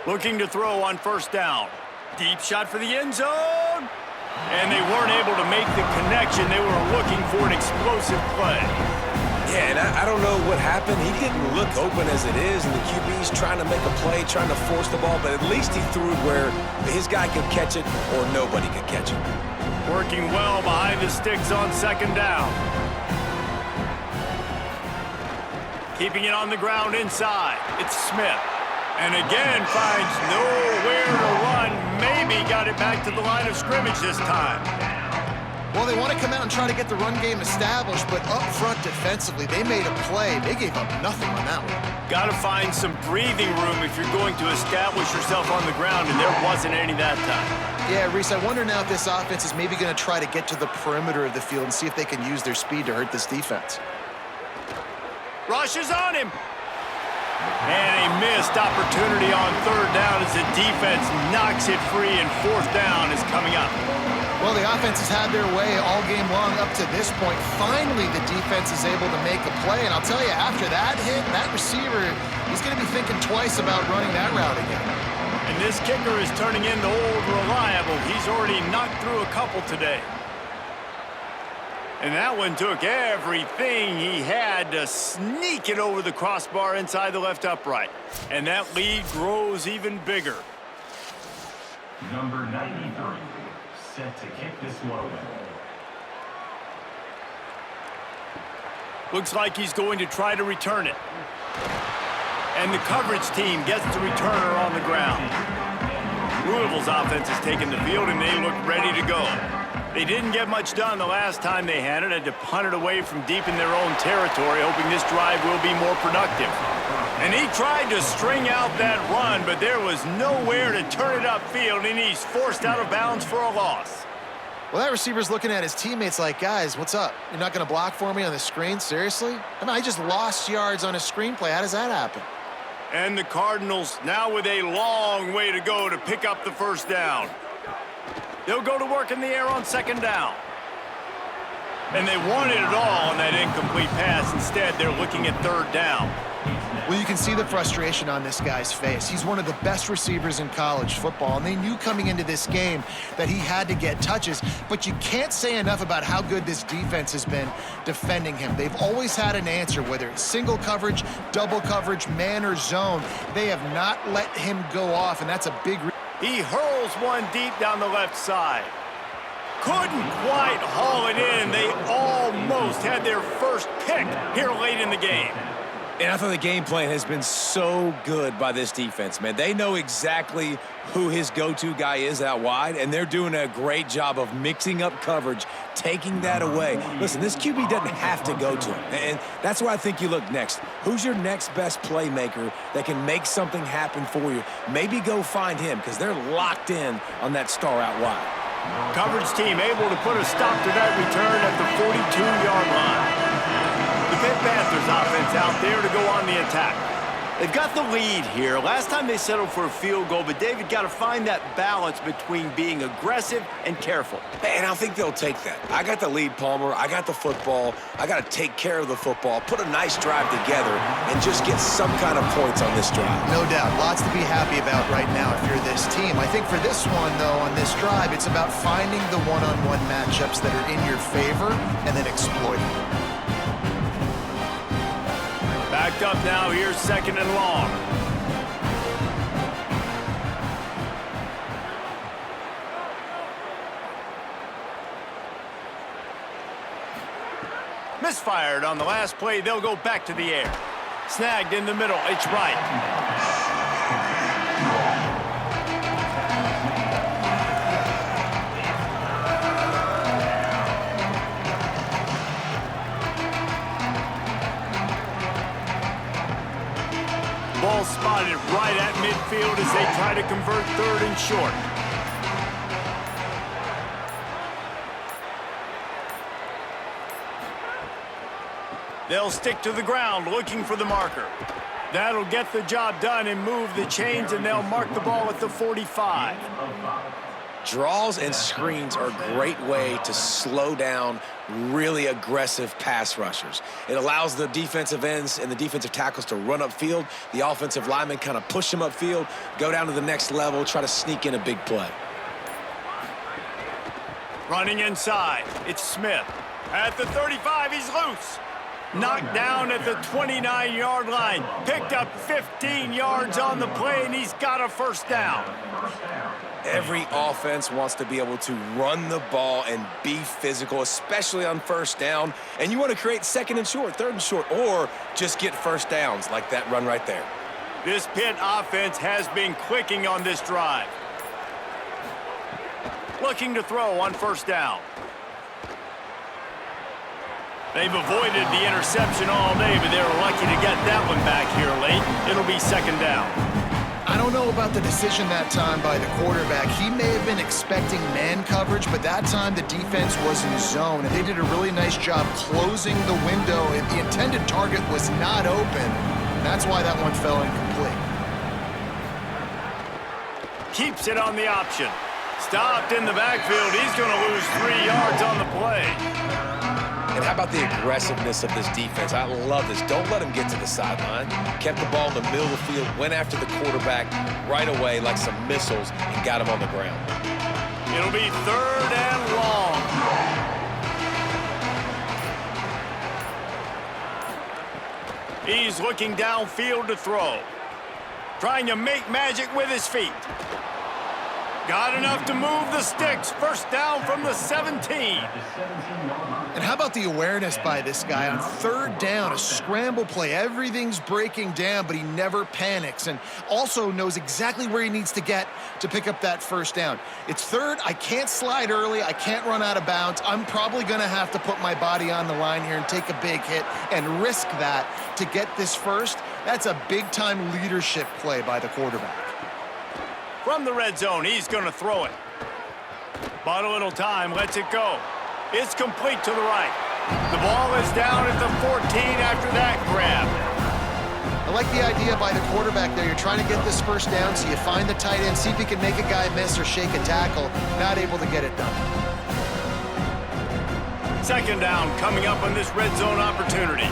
Looking to throw on first down. Deep shot for the end zone. And they weren't able to make the connection. They were looking for an explosive play. Yeah, and I don't know what happened. He didn't look open as it is, and the QB's trying to make a play, trying to force the ball, but at least he threw it where his guy could catch it or nobody could catch it. Working well behind the sticks on 2nd down. Keeping it on the ground inside. It's Smith. And again finds nowhere to run. Maybe got it back to the line of scrimmage this time. Well, they want to come out and try to get the run game established, but up front defensively, they made a play. They gave up nothing on that one. Got to find some breathing room if you're going to establish yourself on the ground, and there wasn't any that time. Yeah, Reese, I wonder now if this offense is maybe going to try to get to the perimeter of the field and see if they can use their speed to hurt this defense. Rush is on him. And a missed opportunity on 3rd down as the defense knocks it free, and 4th down is coming up. Well, the offense has had their way all game long up to this point. Finally, the defense is able to make a play, and I'll tell you, after that hit, that receiver, he's going to be thinking twice about running that route again. And this kicker is turning into old reliable. He's already knocked through a couple today. And that one took everything he had to sneak it over the crossbar inside the left upright. And that lead grows even bigger. Number 93, set to kick this one away. Looks like he's going to try to return it. And the coverage team gets the returner on the ground. Louisville's offense has taken the field, and they look ready to go. They didn't get much done the last time they had it. Had to punt it away from deep in their own territory, hoping this drive will be more productive. And he tried to string out that run, but there was nowhere to turn it upfield, and he's forced out of bounds for a loss. Well, that receiver's looking at his teammates like, guys, what's up? You're not going to block for me on the screen? Seriously? I mean, I just lost yards on a screenplay. How does that happen? And the Cardinals now with a long way to go to pick up the first down. They'll go to work in the air on 2nd down. And they wanted it all on that incomplete pass. Instead, they're looking at 3rd down. Well, you can see the frustration on this guy's face. He's one of the best receivers in college football, and they knew coming into this game that he had to get touches, but you can't say enough about how good this defense has been defending him. They've always had an answer, whether it's single coverage, double coverage, man or zone. They have not let him go off, and that's a big He hurls one deep down the left side. Couldn't quite haul it in. They almost had their first pick here late in the game. And I thought the game plan has been so good by this defense, man. They know exactly who his go-to guy is out wide, and they're doing a great job of mixing up coverage, taking that away. Listen, this QB doesn't have to go to him, and that's where I think you look next. Who's your next best playmaker that can make something happen for you? Maybe go find him, because they're locked in on that star out wide. Coverage team able to put a stop to that return at the 42-yard line. The Pitt Panthers offense out there to go on the attack. They've got the lead here. Last time they settled for a field goal, but David got to find that balance between being aggressive and careful. And I think they'll take that. I got the lead, Palmer. I got the football. I got to take care of the football, put a nice drive together, and just get some kind of points on this drive. No doubt. Lots to be happy about right now if you're this team. I think for this one, though, on this drive, it's about finding the one-on-one matchups that are in your favor and then exploiting them. Backed up now, here's 2nd and long. Misfired on the last play, they'll go back to the air. Snagged in the middle, it's right. Ball spotted right at midfield as they try to convert 3rd and short. They'll stick to the ground looking for the marker. That'll get the job done and move the chains, and they'll mark the ball at the 45. Draws and screens are a great way to slow down really aggressive pass rushers. It allows the defensive ends and the defensive tackles to run upfield. The offensive linemen kind of push them upfield, go down to the next level, try to sneak in a big play. Running inside, it's Smith. At the 35, he's loose. Knocked down at the 29-yard line. Picked up 15 yards on the play, and he's got a 1st down. Every offense wants to be able to run the ball and be physical, especially on 1st down. And you want to create 2nd and short, 3rd and short, or just get 1st downs like that run right there. This Pitt offense has been clicking on this drive. Looking to throw on 1st down. They've avoided the interception all day, but they were lucky to get that one back here late. It'll be 2nd down. I don't know about the decision that time by the quarterback. He may have been expecting man coverage, but that time the defense was in zone, and they did a really nice job closing the window. The intended target was not open. That's why that one fell incomplete. Keeps it on the option. Stopped in the backfield. He's going to lose 3 yards on the play. And how about the aggressiveness of this defense? I love this. Don't let them get to the sideline. Kept the ball in the middle of the field, went after the quarterback right away like some missiles and got him on the ground. It'll be 3rd and long. He's looking downfield to throw. Trying to make magic with his feet. Got enough to move the sticks. 1st down from the 17. And how about the awareness by this guy on 3rd down, a scramble play. Everything's breaking down, but he never panics and also knows exactly where he needs to get to pick up that 1st down. It's 3rd. I can't slide early. I can't run out of bounds. I'm probably going to have to put my body on the line here and take a big hit and risk that to get this 1st. That's a big-time leadership play by the quarterback. From the red zone, he's going to throw it. Bought a little time, lets it go. It's complete to the right. The ball is down at the 14 after that grab. I like the idea by the quarterback there. You're trying to get this 1st down, so you find the tight end, see if he can make a guy miss or shake a tackle. Not able to get it done. 2nd down coming up on this red zone opportunity.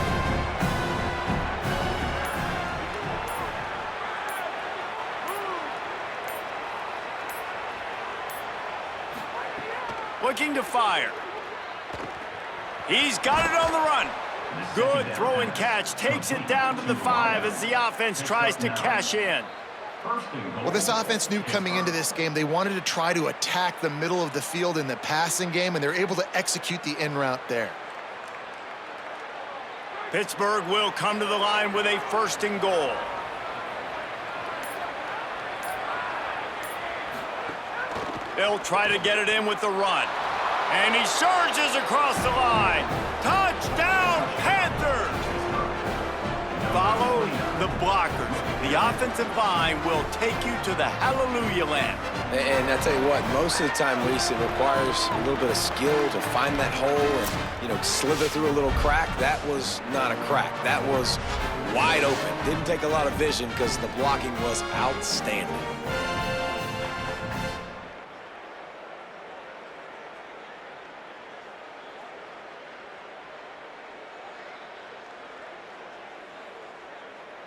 Looking to fire. He's got it on the run. Good throw and catch. Takes it down to the 5 as the offense tries to cash in. Well, this offense knew coming into this game they wanted to try to attack the middle of the field in the passing game, and they're able to execute the in route there. Pittsburgh will come to the line with a 1st and goal. They'll try to get it in with the run. And he surges across the line. Touchdown, Panthers! Follow the blockers. The offensive line will take you to the hallelujah land. And I tell you what, most of the time, Reese, it requires a little bit of skill to find that hole and, slither through a little crack. That was not a crack. That was wide open. Didn't take a lot of vision because the blocking was outstanding.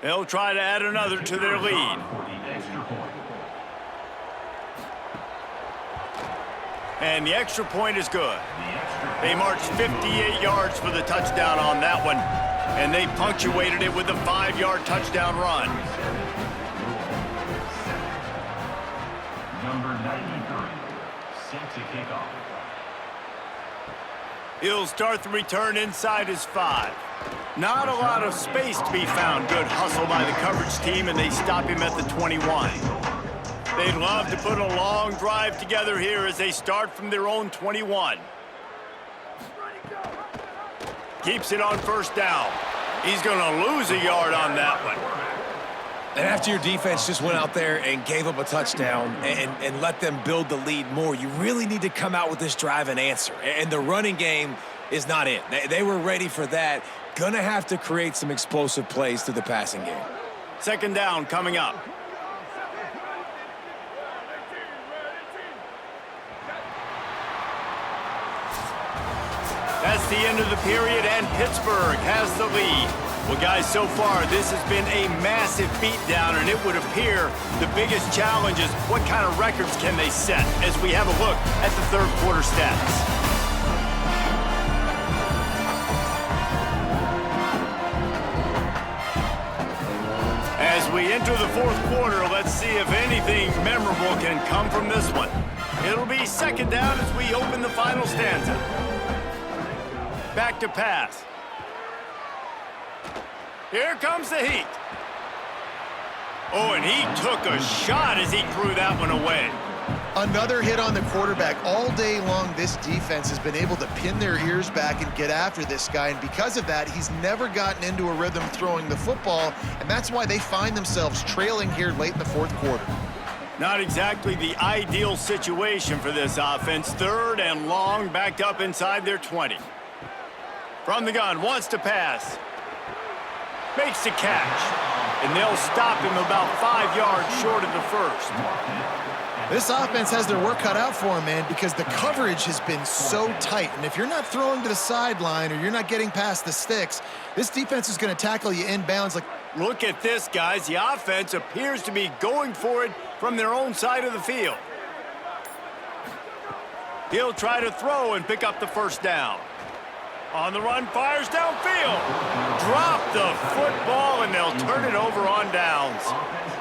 They'll try to add another to their lead. And the extra point is good. They marched 58 yards for the touchdown on that one, and they punctuated it with a 5-yard touchdown run. Number 93, set to kick off. He'll start the return inside his 5. Not a lot of space to be found. Good hustle by the coverage team, and they stop him at the 21. They'd love to put a long drive together here as they start from their own 21. Keeps it on first down. He's going to lose a yard on that one. And after your defense just went out there and gave up a touchdown and let them build the lead more, you really need to come out with this drive and answer. And the running game is not it. They were ready for that. Gonna have to create some explosive plays through the passing game. Second down coming up. That's the end of the period, and Pittsburgh has the lead. Well, guys, so far, this has been a massive beatdown, and it would appear the biggest challenge is what kind of records can they set as we have a look at the third quarter stats. As we enter the fourth quarter, let's see if anything memorable can come from this one. It'll be second down as we open the final stanza. Back to pass. Here comes the heat. Oh, and he took a shot as he threw that one away. Another hit on the quarterback. All day long, this defense has been able to pin their ears back and get after this guy, and because of that, he's never gotten into a rhythm throwing the football, and that's why they find themselves trailing here late in the fourth quarter. Not exactly the ideal situation for this offense. Third and long, backed up inside their 20. From the gun, wants to pass. Makes the catch. And they'll stop him about 5 yards short of the first. This offense has their work cut out for them, man, because the coverage has been so tight. And if you're not throwing to the sideline or you're not getting past the sticks, this defense is going to tackle you inbounds. Look at this, guys. The offense appears to be going for it from their own side of the field. He'll try to throw and pick up the first down. On the run, fires downfield. Drop the football, and they'll turn it over on downs.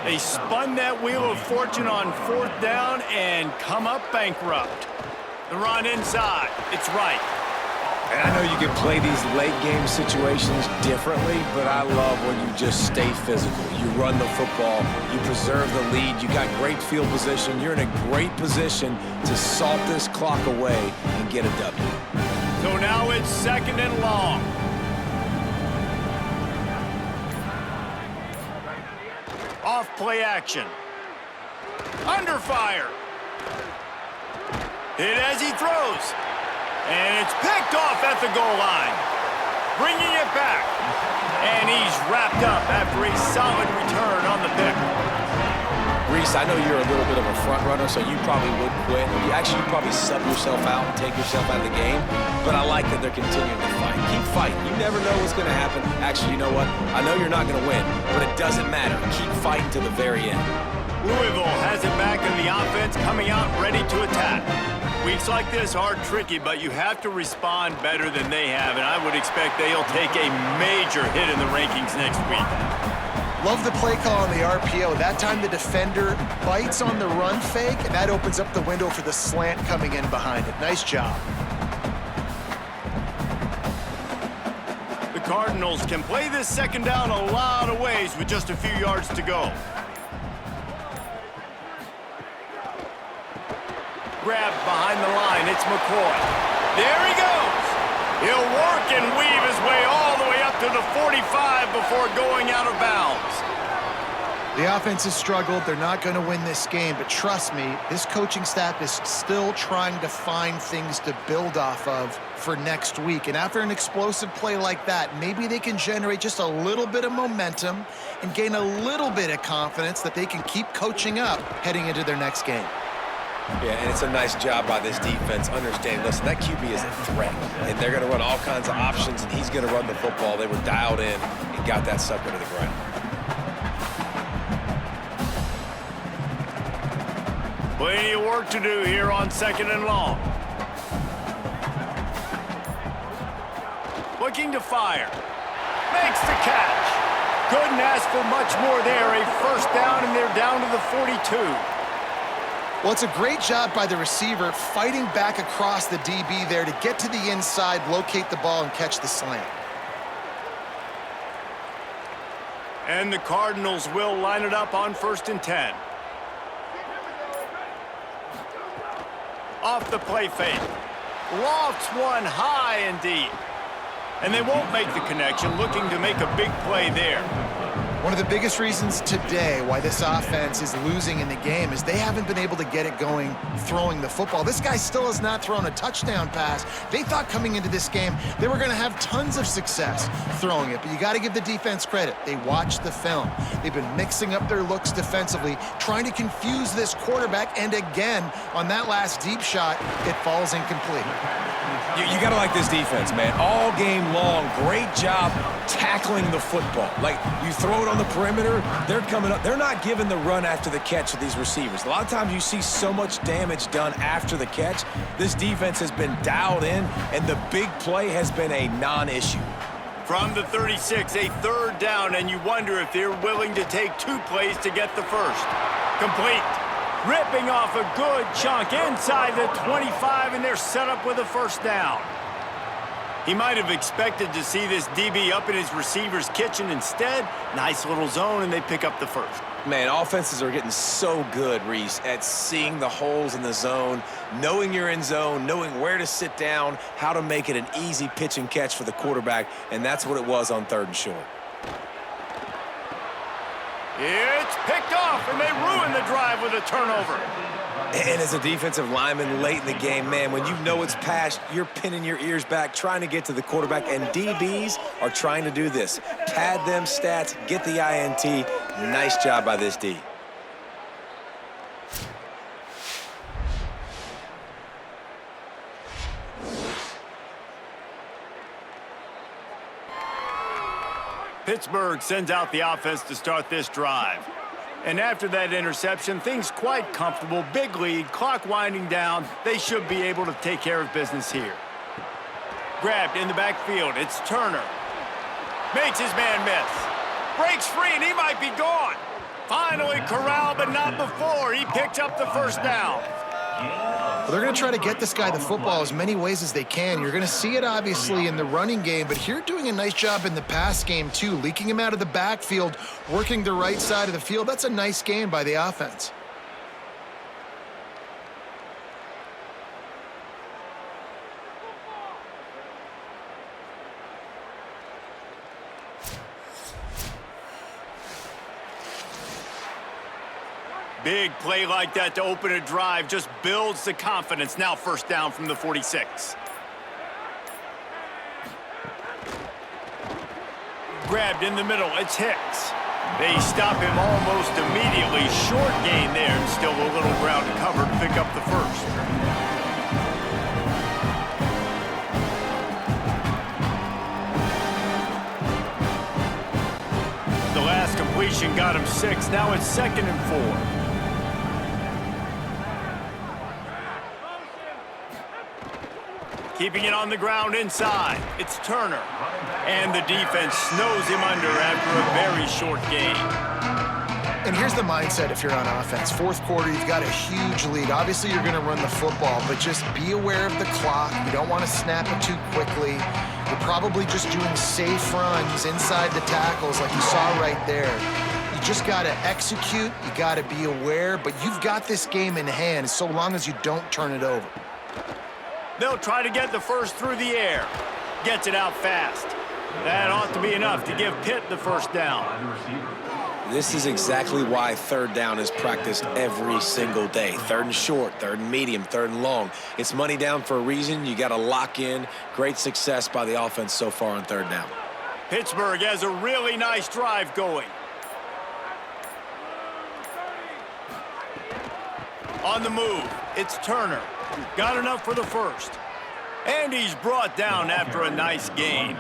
They spun that wheel of fortune on fourth down and come up bankrupt. The run inside. It's right. And I know you can play these late game situations differently, but I love when you just stay physical. You run the football, you preserve the lead, you got great field position, you're in a great position to salt this clock away and get a W. So now it's second and long. Off play action. Under fire. Hit as he throws. And it's picked off at the goal line. Bringing it back. And he's wrapped up after a solid return on the pick. Reese, I know you're a little bit of a front runner, so you probably would quit. You probably sub yourself out and take yourself out of the game. But I like that they're continuing to fight. Keep fighting. You never know what's going to happen. Actually, you know what? I know you're not going to win, but it doesn't matter. Keep fighting to the very end. Louisville has it back in the offense, coming out ready to attack. Weeks like this are tricky, but you have to respond better than they have, and I would expect they'll take a major hit in the rankings next week. Love the play call on the RPO. That time the defender bites on the run fake, and that opens up the window for the slant coming in behind it. Nice job. The Cardinals can play this second down a lot of ways with just a few yards to go. Grabbed behind the line, it's McCoy. There he goes. He'll work and weave his way all the way up to the 45 before going out of bounds. The offense has struggled. They're not going to win this game, but trust me, this coaching staff is still trying to find things to build off of for next week. And after an explosive play like that, maybe they can generate just a little bit of momentum and gain a little bit of confidence that they can keep coaching up heading into their next game. Yeah, and it's a nice job by this defense understanding, listen, that QB is a threat, and they're going to run all kinds of options, and he's going to run the football. They were dialed in and got that sucker to the ground. Plenty of work to do here on 2nd and long. Looking to fire. Makes the catch. Couldn't ask for much more there. A first down, and they're down to the 42. Well, it's a great job by the receiver fighting back across the DB there to get to the inside, locate the ball, and catch the slant. And the Cardinals will line it up on 1st and 10. Off the play fake. Lofts one high and deep. And they won't make the connection, looking to make a big play there. One of the biggest reasons today why this offense is losing in the game is they haven't been able to get it going throwing the football. This guy still has not thrown a touchdown pass. They thought coming into this game they were going to have tons of success throwing it, but you got to give the defense credit. They watched the film. They've been mixing up their looks defensively, trying to confuse this quarterback, and again, on that last deep shot, it falls incomplete. You got to like this defense, man. All game long, great job tackling the football. Like, you throw it on the perimeter, they're coming up. They're not giving the run after the catch to these receivers. A lot of times you see so much damage done after the catch. This defense has been dialed in, and the big play has been a non-issue. From the 36, a third down, and you wonder if they're willing to take 2 plays to get the first. Complete. Ripping off a good chunk inside the 25, and they're set up with a first down. He might have expected to see this DB up in his receiver's kitchen. Instead, nice little zone, and they pick up the first. Man, offenses are getting so good, Reese, at seeing the holes in the zone, knowing you're in zone, knowing where to sit down, how to make it an easy pitch and catch for the quarterback, and that's what it was on 3rd and short. It's picked off, and they ruin the drive with a turnover. And as a defensive lineman late in the game, man, when you know it's past, you're pinning your ears back, trying to get to the quarterback, and DBs are trying to do this. Pad them stats, get the INT. Nice job by this D. Pittsburgh sends out the offense to start this drive. And after that interception, things quite comfortable. Big lead, clock winding down. They should be able to take care of business here. Grabbed in the backfield. It's Turner. Makes his man miss. Breaks free, and he might be gone. Finally corralled, but not before. He picked up the first down. Well, they're going to try to get this guy the football as many ways as they can. You're going to see it, obviously, in the running game, but here doing a nice job in the pass game, too. Leaking him out of the backfield, working the right side of the field. That's a nice game by the offense. Big play like that to open a drive just builds the confidence. Now 1st down from the 46. Grabbed in the middle. It's Hicks. They stop him almost immediately. Short gain there, and still a little ground to cover to pick up the first. The last completion got him 6. Now it's 2nd and 4. Keeping it on the ground inside. It's Turner. And the defense snows him under after a very short game. And here's the mindset if you're on offense. 4th quarter, you've got a huge lead. Obviously, you're going to run the football, but just be aware of the clock. You don't want to snap it too quickly. You're probably just doing safe runs inside the tackles like you saw right there. You just got to execute. You got to be aware, but you've got this game in hand so long as you don't turn it over. They'll try to get the first through the air. Gets it out fast. That ought to be enough to give Pitt the first down. This is exactly why third down is practiced every single day. Third and short, third and medium, third and long. It's money down for a reason. You got to lock in. Great success by the offense so far on third down. Pittsburgh has a really nice drive going. On the move, it's Turner. Got enough for the first. And he's brought down after a nice gain.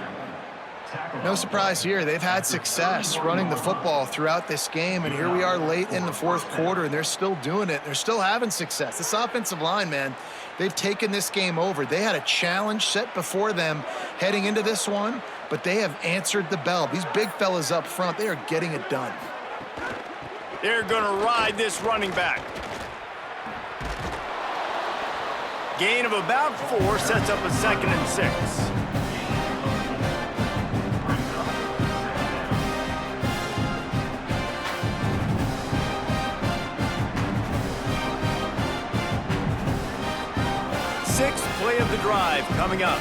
No surprise here. They've had success running the football throughout this game, and here we are late in the fourth quarter, and they're still doing it. They're still having success. This offensive line, man, they've taken this game over. They had a challenge set before them heading into this one, but they have answered the bell. These big fellas up front, they are getting it done. They're going to ride this running back. Gain of about 4 sets up a 2nd and 6. Sixth play of the drive coming up.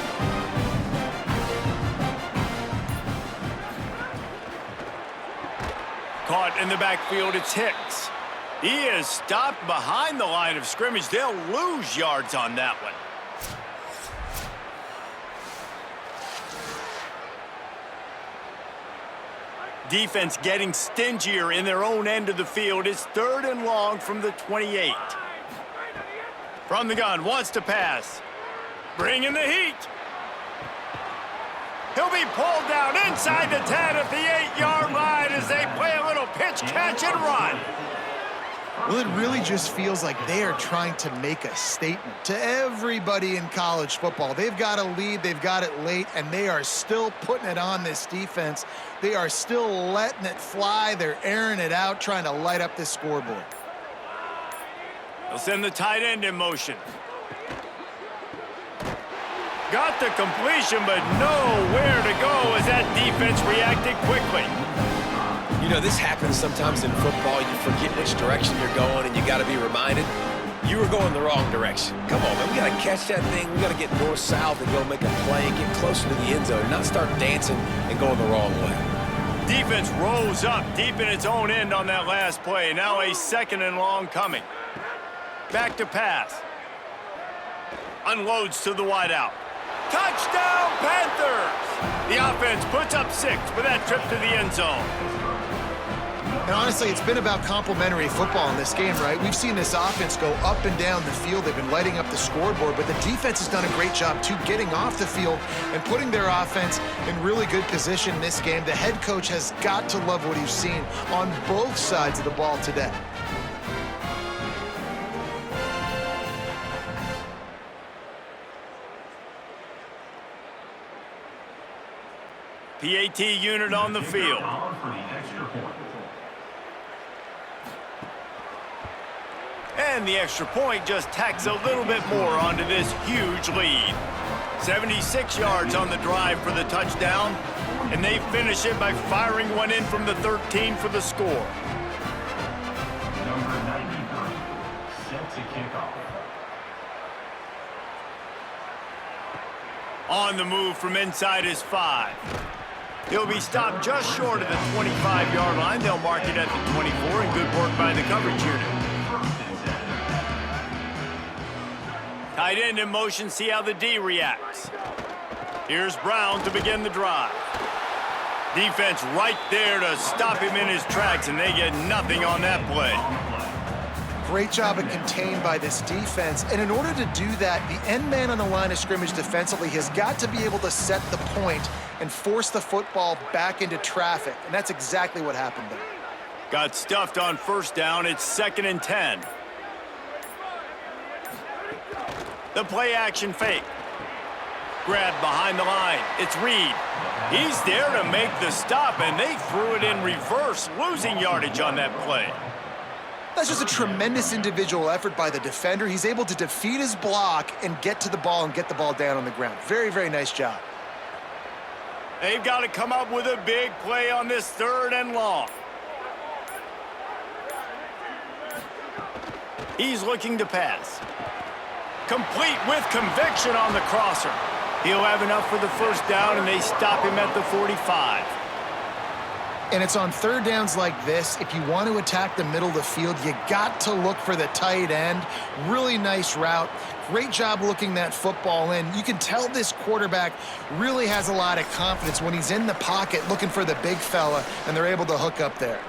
Caught in the backfield, it's Hicks. He is stopped behind the line of scrimmage. They'll lose yards on that one. Defense getting stingier in their own end of the field. It's 3rd and long from the 28. From the gun, wants to pass. Bringing the heat. He'll be pulled down inside the 10 at the 8-yard line as they play a little pitch, catch, and run. Well, it really just feels like they are trying to make a statement to everybody in college football. They've got a lead, they've got it late, and they are still putting it on this defense. They are still letting it fly. They're airing it out, trying to light up this scoreboard. They'll send the tight end in motion. Got the completion, but nowhere to go as that defense reacted quickly. You know, this happens sometimes in football. You forget which direction you're going, and you got to be reminded you were going the wrong direction. Come on, man. We got to catch that thing. We got to get north-south and go make a play and get closer to the end zone, not start dancing and going the wrong way. Defense rose up deep in its own end on that last play. Now a 2nd and long coming. Back to pass. Unloads to the wideout. Touchdown, Panthers! The offense puts up 6 for that trip to the end zone. And honestly, it's been about complementary football in this game, right? We've seen this offense go up and down the field. They've been lighting up the scoreboard, but the defense has done a great job, too, getting off the field and putting their offense in really good position in this game. The head coach has got to love what he's seen on both sides of the ball today. PAT unit on the field. And the extra point just tacks a little bit more onto this huge lead. 76 yards on the drive for the touchdown, and they finish it by firing one in from the 13 for the score. Number 93, set to kick off. On the move from inside his 5. He'll be stopped just short of the 25-yard line. They'll mark it at the 24, and good work by the coverage unit. Tight end in motion, see how the D reacts. Here's Brown to begin the drive. Defense right there to stop him in his tracks, and they get nothing on that play. Great job of contained by this defense. And in order to do that, the end man on the line of scrimmage defensively has got to be able to set the point and force the football back into traffic. And that's exactly what happened there. Got stuffed on first down. It's 2nd and 10. The play action fake. Grab behind the line. It's Reed. He's there to make the stop, and they threw it in reverse, losing yardage on that play. That's just a tremendous individual effort by the defender. He's able to defeat his block and get to the ball and get the ball down on the ground. Very, very nice job. They've got to come up with a big play on this 3rd and long. He's looking to pass. Complete with conviction on the crosser. He'll have enough for the first down, and they stop him at the 45. And it's on third downs like this. If you want to attack the middle of the field, you got to look for the tight end. Really nice route. Great job looking that football in. You can tell this quarterback really has a lot of confidence when he's in the pocket looking for the big fella, and they're able to hook up there.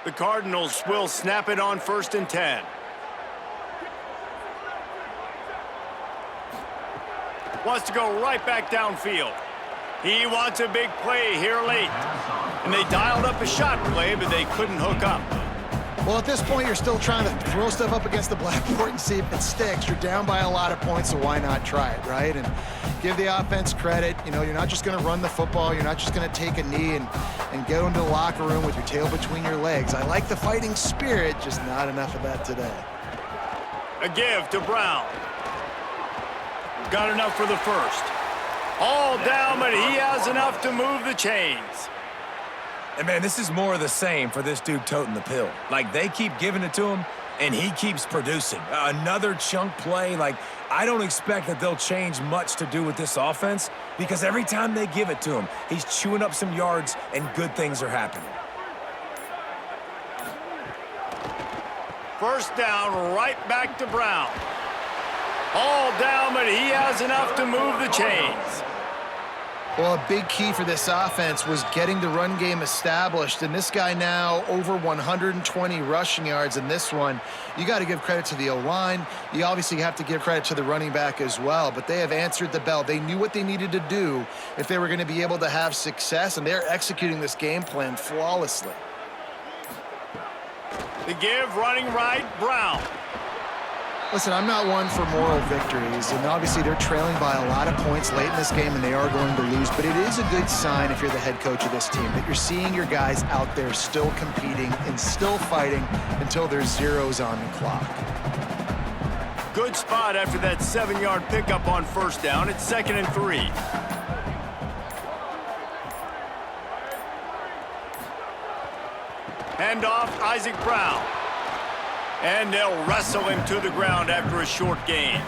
The Cardinals will snap it on 1st and 10. Wants to go right back downfield. He wants a big play here late. And they dialed up a shot play, but they couldn't hook up. Well, at this point, you're still trying to throw stuff up against the blackboard and see if it sticks. You're down by a lot of points, so why not try it, right? And give the offense credit. You know, you're not just going to run the football. You're not just going to take a knee and go into the locker room with your tail between your legs. I like the fighting spirit, just not enough of that today. A give to Brown. Got enough for the first. All down, but he has enough to move the chains. And, man, this is more of the same for this dude toting the pill. Like, they keep giving it to him, and he keeps producing. Another chunk play. Like, I don't expect that they'll change much to do with this offense because every time they give it to him, he's chewing up some yards, and good things are happening. First down, right back to Brown. All down, but he has enough to move the chains. Well, a big key for this offense was getting the run game established, and this guy now over 120 rushing yards in this one. You got to give credit to the O-line. You obviously have to give credit to the running back as well, but they have answered the bell. They knew what they needed to do if they were going to be able to have success, and they're executing this game plan flawlessly. The give, running right, Brown. Listen, I'm not one for moral victories, and obviously they're trailing by a lot of points late in this game, and they are going to lose, but it is a good sign if you're the head coach of this team that you're seeing your guys out there still competing and still fighting until there's zeros on the clock. Good spot after that 7-yard pickup on first down. It's 2nd and 3. Handoff, Isaac Brown. And they'll wrestle him to the ground after a short gain.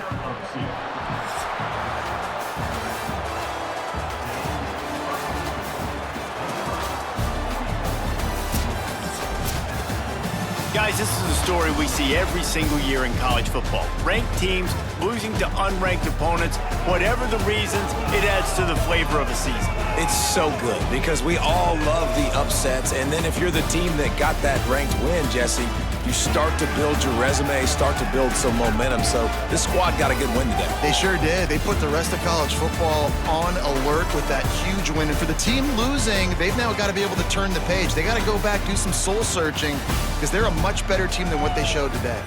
Guys, this is a story we see every single year in college football. Ranked teams losing to unranked opponents. Whatever the reasons, it adds to the flavor of a season. It's so good because we all love the upsets, and then if you're the team that got that ranked win, Jesse, you start to build your resume, start to build some momentum. So this squad got a good win today. They sure did. They put the rest of college football on alert with that huge win. And for the team losing, they've now got to be able to turn the page. They got to go back, do some soul searching, because they're a much better team than what they showed today.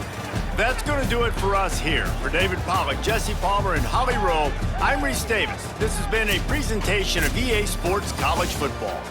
That's going to do it for us here. For David Pollack, Jesse Palmer, and Holly Rowe, I'm Reese Davis. This has been a presentation of EA Sports College Football.